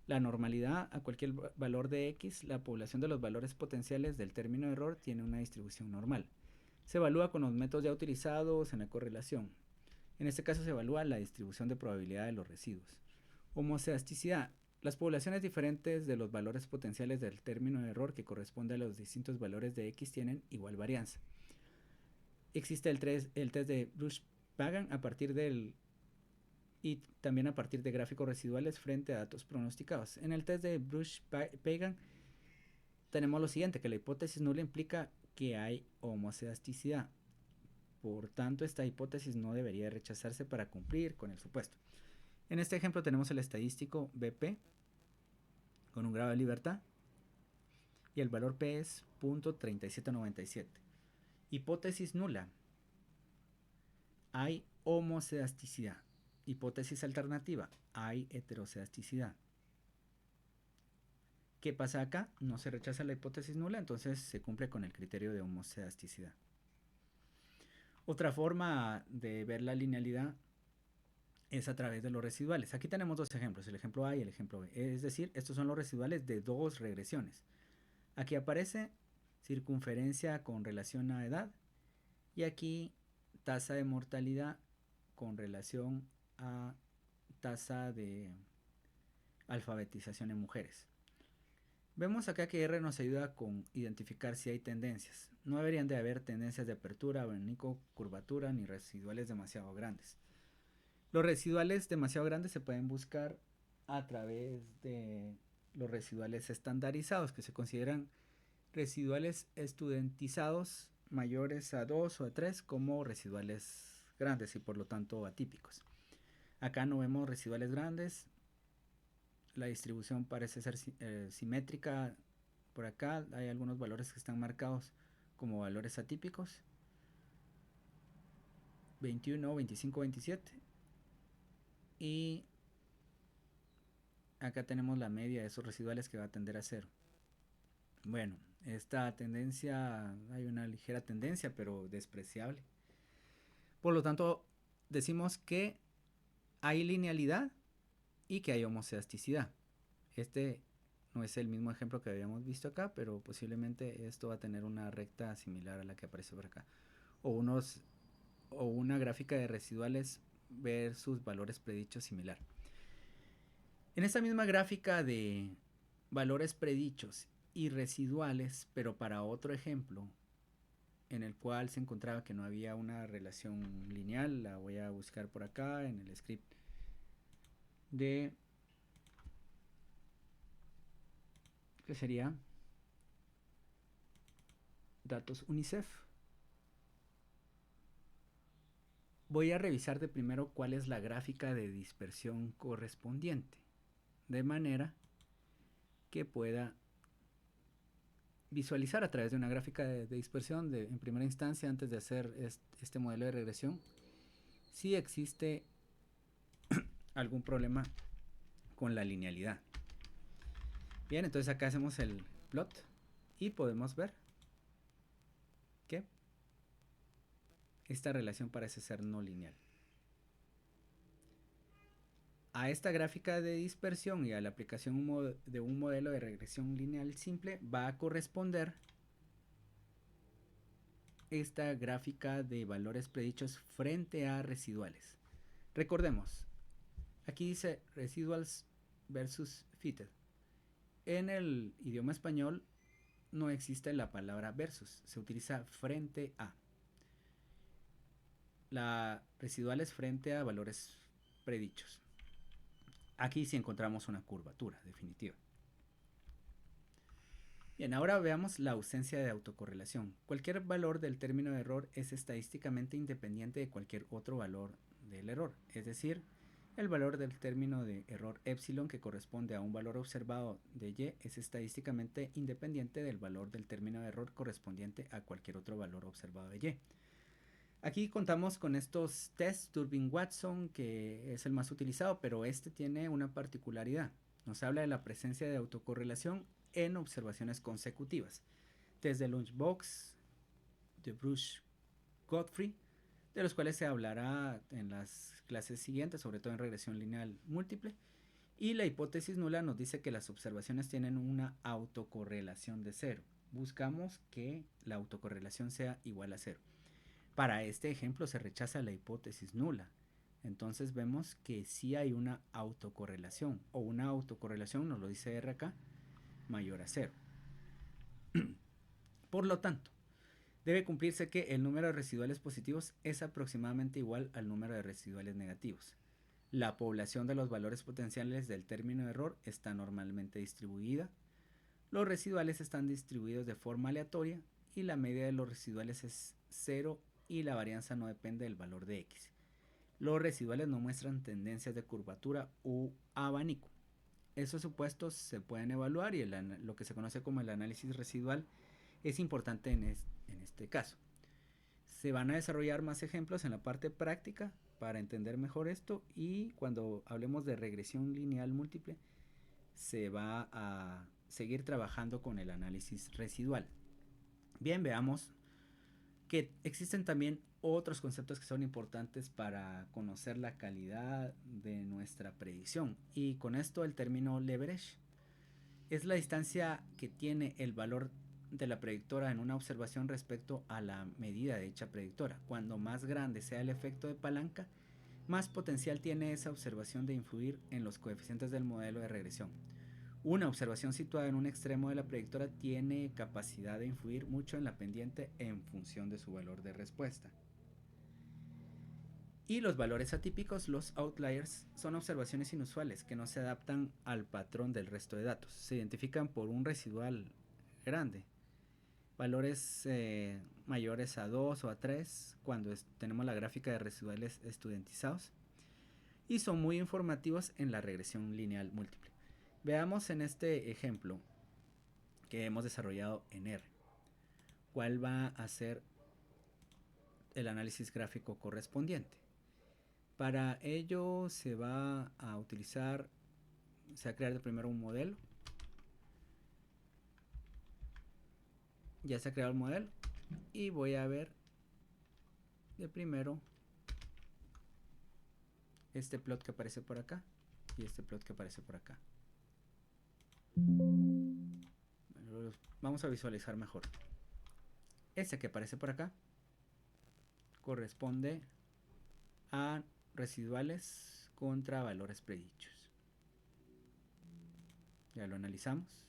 La normalidad a cualquier valor de X, la población de los valores potenciales del término de error tiene una distribución normal. Se evalúa con los métodos ya utilizados en la correlación. En este caso se evalúa la distribución de probabilidad de los residuos. Homocedasticidad. Las poblaciones diferentes de los valores potenciales del término de error que corresponde a los distintos valores de X tienen igual varianza. Existe el test de Bruch-Pagan a partir del y también a partir de gráficos residuales frente a datos pronosticados. En el test de Bruch-Pagan tenemos lo siguiente, que la hipótesis nula implica que hay homocedasticidad. Por tanto, esta hipótesis no debería rechazarse para cumplir con el supuesto. En este ejemplo tenemos el estadístico BP con un grado de libertad y el valor P es 0.3797. Hipótesis nula. Hay homocedasticidad. Hipótesis alternativa. Hay heterocedasticidad. ¿Qué pasa acá? No se rechaza la hipótesis nula, entonces se cumple con el criterio de homocedasticidad. Otra forma de ver la linealidad es a través de los residuales. Aquí tenemos dos ejemplos, el ejemplo A y el ejemplo B. Es decir, estos son los residuales de dos regresiones. Aquí aparece circunferencia con relación a edad y aquí tasa de mortalidad con relación a tasa de alfabetización en mujeres. Vemos acá que R nos ayuda con identificar si hay tendencias. No deberían de haber tendencias de apertura, abanico, curvatura ni residuales demasiado grandes. Los residuales demasiado grandes se pueden buscar a través de los residuales estandarizados, que se consideran residuales estudentizados mayores a 2 o a 3 como residuales grandes y por lo tanto atípicos. Acá no vemos residuales grandes. La distribución parece ser simétrica. Por acá hay algunos valores que están marcados como valores atípicos. 21, 25, 27. Y acá tenemos la media de esos residuales que va a tender a 0. Bueno, esta tendencia, hay una ligera tendencia, pero despreciable. Por lo tanto, decimos que hay linealidad y que hay homocedasticidad. Este no es el mismo ejemplo que habíamos visto acá, pero posiblemente esto va a tener una recta similar a la que aparece por acá. O unos o una gráfica de residuales versus valores predichos similar. En esta misma gráfica de valores predichos y residuales, pero para otro ejemplo en el cual se encontraba que no había una relación lineal, la voy a buscar por acá en el script de que sería datos UNICEF. Voy a revisar de primero cuál es la gráfica de dispersión correspondiente, de manera que pueda visualizar a través de una gráfica de dispersión en primera instancia, antes de hacer este modelo de regresión, si existe algún problema con la linealidad. Bien, entonces acá hacemos el plot y podemos ver que esta relación parece ser no lineal. A esta gráfica de dispersión y a la aplicación de un modelo de regresión lineal simple va a corresponder esta gráfica de valores predichos frente a residuales. Recordemos, aquí dice residuals versus fitted. En el idioma español no existe la palabra versus, se utiliza frente a. La residuales frente a valores predichos. Aquí sí encontramos una curvatura definitiva. Bien, ahora veamos la ausencia de autocorrelación. Cualquier valor del término de error es estadísticamente independiente de cualquier otro valor del error. Es decir, el valor del término de error epsilon que corresponde a un valor observado de y es estadísticamente independiente del valor del término de error correspondiente a cualquier otro valor observado de y. Aquí contamos con estos tests Durbin-Watson, que es el más utilizado, pero este tiene una particularidad. Nos habla de la presencia de autocorrelación en observaciones consecutivas. Test de Lunchbox, de Bruce Godfrey, de los cuales se hablará en las clases siguientes, sobre todo en regresión lineal múltiple. Y la hipótesis nula nos dice que las observaciones tienen una autocorrelación de cero. Buscamos que la autocorrelación sea igual a cero. Para este ejemplo se rechaza la hipótesis nula. Entonces vemos que sí hay una autocorrelación, o una autocorrelación, nos lo dice R acá, mayor a cero. Por lo tanto, debe cumplirse que el número de residuales positivos es aproximadamente igual al número de residuales negativos. La población de los valores potenciales del término de error está normalmente distribuida. Los residuales están distribuidos de forma aleatoria y la media de los residuales es 0 y la varianza no depende del valor de x. Los residuales no muestran tendencias de curvatura u abanico. Esos supuestos se pueden evaluar y lo que se conoce como el análisis residual es importante en este caso. Se van a desarrollar más ejemplos en la parte práctica para entender mejor esto, y cuando hablemos de regresión lineal múltiple se va a seguir trabajando con el análisis residual. Bien, veamos que existen también otros conceptos que son importantes para conocer la calidad de nuestra predicción, y con esto el término leverage es la distancia que tiene el valor de la predictora en una observación respecto a la medida de dicha predictora. Cuando más grande sea el efecto de palanca, más potencial tiene esa observación de influir en los coeficientes del modelo de regresión. Una observación situada en un extremo de la predictora tiene capacidad de influir mucho en la pendiente en función de su valor de respuesta. Y los valores atípicos, los outliers, son observaciones inusuales que no se adaptan al patrón del resto de datos. Se identifican por un residual grande, valores mayores a 2 o a 3 cuando tenemos la gráfica de residuales estudiantizados, y son muy informativos en la regresión lineal múltiple. Veamos en este ejemplo que hemos desarrollado en R cuál va a ser el análisis gráfico correspondiente. Para ello se va a utilizar, se va a crear de primero un modelo. Ya se ha creado el modelo y voy a ver de primero este plot que aparece por acá y este plot que aparece por acá. Vamos a visualizar mejor. Este que aparece por acá corresponde a residuales contra valores predichos. Ya lo analizamos.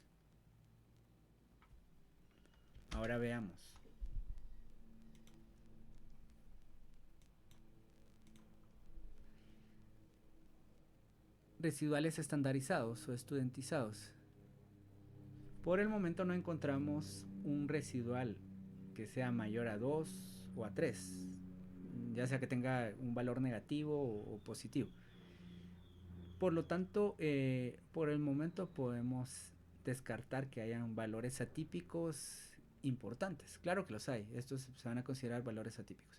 Ahora veamos. Residuales estandarizados o estudentizados. Por el momento no encontramos un residual que sea mayor a 2 o a 3, ya sea que tenga un valor negativo o positivo. Por lo tanto, por el momento podemos descartar que hayan valores atípicos importantes. Claro que los hay, estos se van a considerar valores atípicos.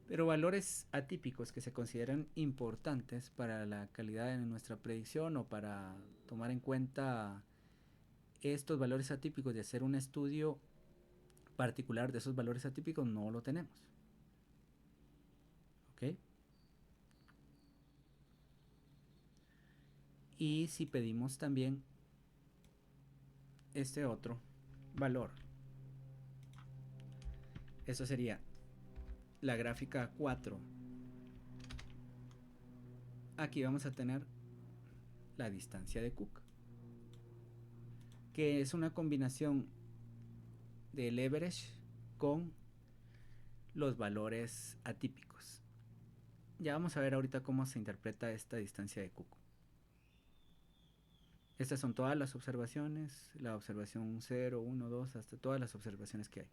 Pero valores atípicos que se consideran importantes para la calidad de nuestra predicción o para tomar en cuenta estos valores atípicos de hacer un estudio particular de esos valores atípicos, no lo tenemos. ¿Ok? Y si pedimos también este otro valor, eso sería la gráfica 4. Aquí vamos a tener la distancia de Cook, que es una combinación del average con los valores atípicos. Ya vamos a ver ahorita cómo se interpreta esta distancia de Cook. Estas son todas las observaciones, la observación 0, 1, 2, hasta todas las observaciones que hay.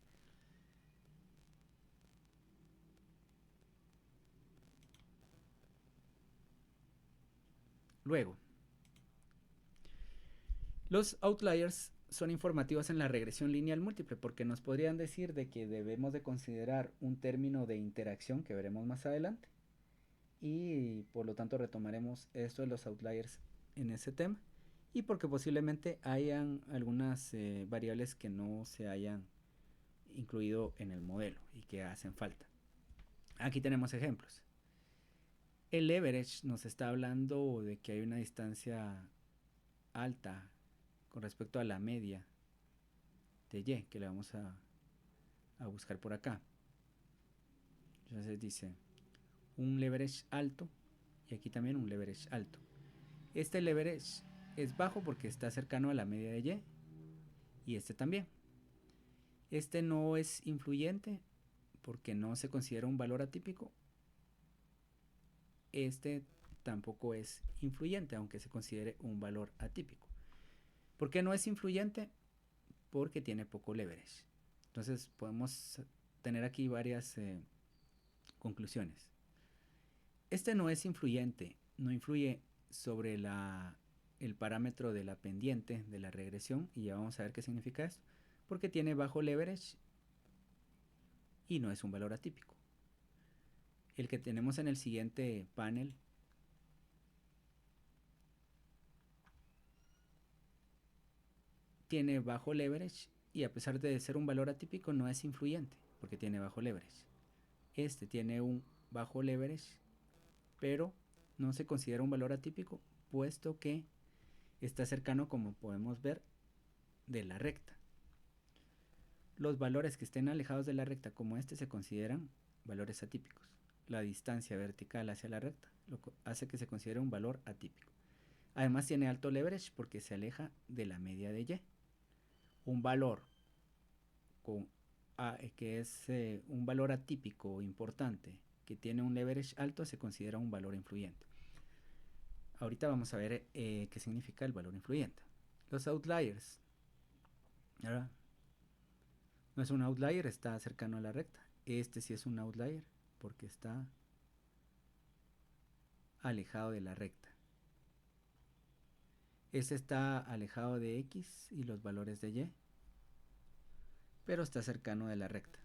Luego, los outliers son informativos en la regresión lineal múltiple porque nos podrían decir de que debemos de considerar un término de interacción que veremos más adelante y por lo tanto retomaremos esto de los outliers en ese tema y porque posiblemente hayan algunas variables que no se hayan incluido en el modelo y que hacen falta. Aquí tenemos ejemplos. El average nos está hablando de que hay una distancia alta con respecto a la media de y, que le vamos a buscar por acá. Entonces dice un leverage alto y aquí también un leverage alto. Este leverage es bajo porque está cercano a la media de y este también. Este no es influyente porque no se considera un valor atípico. Este tampoco es influyente aunque se considere un valor atípico. ¿Por qué no es influyente? Porque tiene poco leverage. Entonces podemos tener aquí varias conclusiones. Este no es influyente, no influye sobre el parámetro de la pendiente de la regresión y ya vamos a ver qué significa esto, porque tiene bajo leverage y no es un valor atípico. El que tenemos en el siguiente panel tiene bajo leverage y a pesar de ser un valor atípico no es influyente porque tiene bajo leverage. Este tiene un bajo leverage pero no se considera un valor atípico puesto que está cercano, como podemos ver, de la recta. Los valores que estén alejados de la recta como este se consideran valores atípicos. La distancia vertical hacia la recta lo hace que se considere un valor atípico. Además tiene alto leverage porque se aleja de la media de y. Un valor que es un valor atípico importante que tiene un leverage alto se considera un valor influyente. Ahorita vamos a ver qué significa el valor influyente. Los outliers, ¿verdad? No es un outlier, está cercano a la recta. Este sí es un outlier porque está alejado de la recta. Este está alejado de x y los valores de y, pero está cercano de la recta.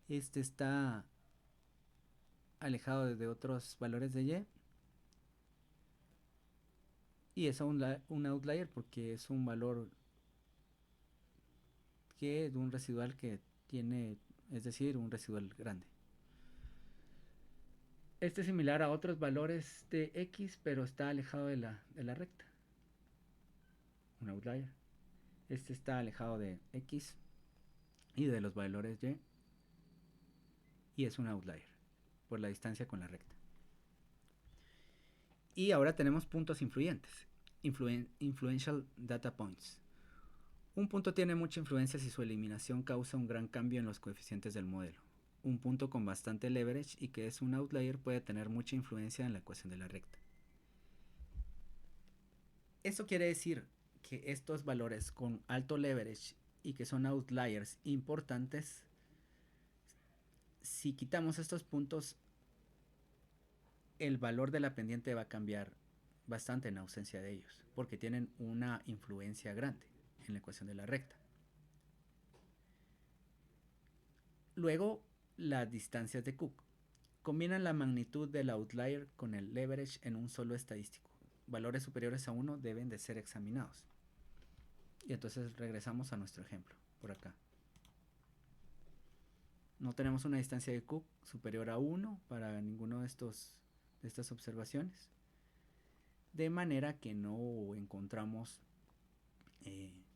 Este está alejado de otros valores de y es un outlier porque es un valor que de un residual que tiene, es decir, un residual grande. Este es similar a otros valores de x, pero está alejado de la recta. Un outlier. Este está alejado de x y de los valores y. y es un outlier por la distancia con la recta. Y ahora tenemos puntos influyentes, influential data points. Un punto tiene mucha influencia si su eliminación causa un gran cambio en los coeficientes del modelo. Un punto con bastante leverage y que es un outlier puede tener mucha influencia en la ecuación de la recta. Eso quiere decir que estos valores con alto leverage y que son outliers importantes, si quitamos estos puntos, el valor de la pendiente va a cambiar bastante en ausencia de ellos, porque tienen una influencia grande en la ecuación de la recta. Luego, las distancias de Cook. Combinan la magnitud del outlier con el leverage en un solo estadístico. Valores superiores a 1 deben de ser examinados. Y entonces regresamos a nuestro ejemplo, por acá. No tenemos una distancia de Cook superior a 1 para ninguno de estas observaciones. De manera que no encontramos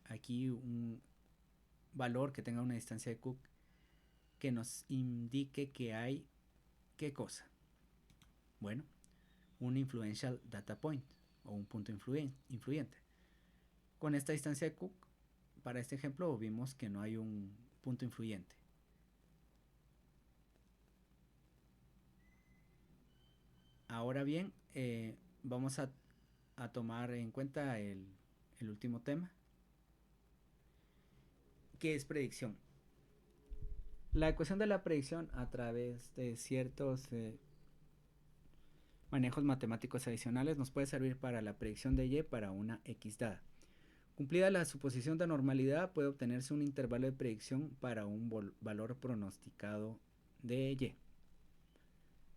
aquí un valor que tenga una distancia de Cook que nos indique que hay, ¿qué cosa? Bueno, un influential data point o un punto influyente. Con esta distancia de Cook, para este ejemplo vimos que no hay un punto influyente. Ahora bien, vamos a tomar en cuenta el último tema, que es predicción. La ecuación de la predicción a través de ciertos manejos matemáticos adicionales nos puede servir para la predicción de y para una x dada. Cumplida la suposición de normalidad, puede obtenerse un intervalo de predicción para un valor pronosticado de y.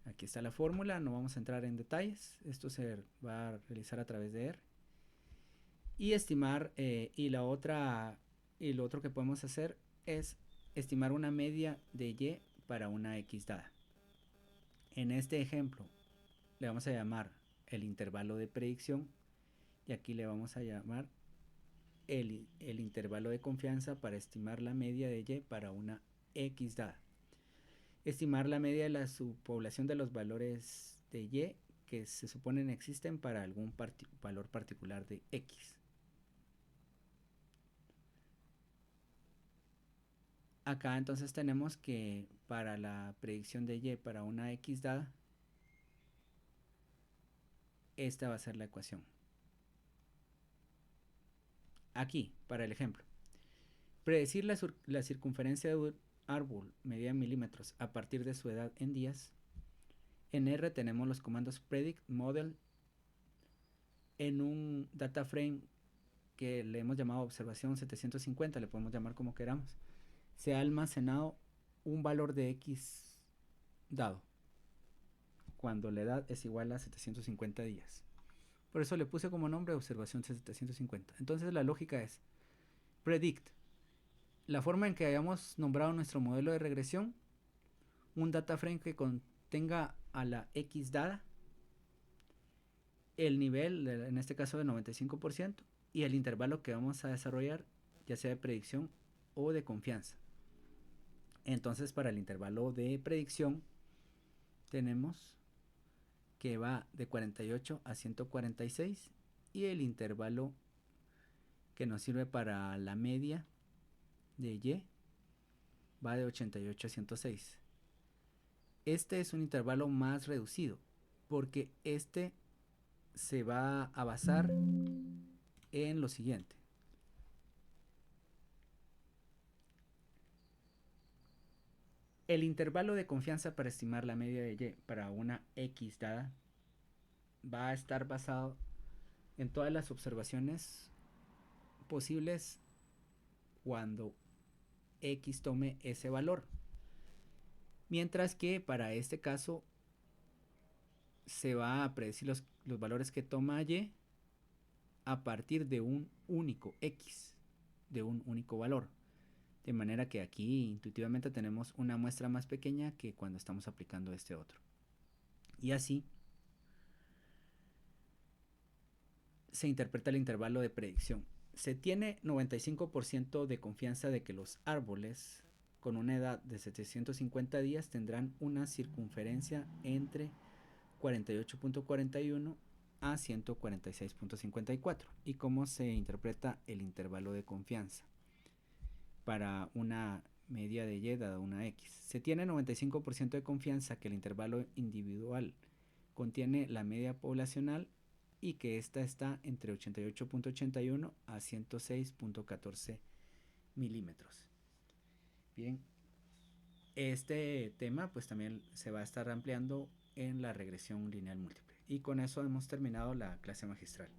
Aquí está la fórmula, no vamos a entrar en detalles, esto se va a realizar a través de R. Y estimar, y lo otro que podemos hacer es estimar una media de y para una x dada. En este ejemplo le vamos a llamar el intervalo de predicción y aquí le vamos a llamar el intervalo de confianza para estimar la media de y para una x dada. Estimar la media de la subpoblación de los valores de y que se suponen existen para algún valor particular de x. Acá entonces tenemos que para la predicción de y para una x dada, esta va a ser la ecuación. Aquí, para el ejemplo, predecir la circunferencia de un árbol medida en milímetros a partir de su edad en días. En R tenemos los comandos predict, model. En un data frame que le hemos llamado observación 750, le podemos llamar como queramos, se ha almacenado un valor de x dado cuando la edad es igual a 750 días. Por eso le puse como nombre observación 750. Entonces la lógica es predict, la forma en que hayamos nombrado nuestro modelo de regresión, un data frame que contenga a la x dada, el nivel, en este caso de 95%, y el intervalo que vamos a desarrollar, ya sea de predicción o de confianza. Entonces para el intervalo de predicción tenemos que va de 48 a 146 y el intervalo que nos sirve para la media de y va de 88 a 106. Este es un intervalo más reducido porque este se va a basar en lo siguiente. El intervalo de confianza para estimar la media de y para una x dada va a estar basado en todas las observaciones posibles cuando x tome ese valor. Mientras que para este caso se va a predecir los valores que toma y a partir de un único x, de un único valor. De manera que aquí intuitivamente tenemos una muestra más pequeña que cuando estamos aplicando este otro. Y así se interpreta el intervalo de predicción. Se tiene 95% de confianza de que los árboles con una edad de 750 días tendrán una circunferencia entre 48.41 a 146.54. ¿Y cómo se interpreta el intervalo de confianza para una media de y dada una x? Se tiene 95% de confianza que el intervalo individual contiene la media poblacional y que ésta está entre 88.81 a 106.14 milímetros. Bien, este tema pues también se va a estar ampliando en la regresión lineal múltiple. Y con eso hemos terminado la clase magistral.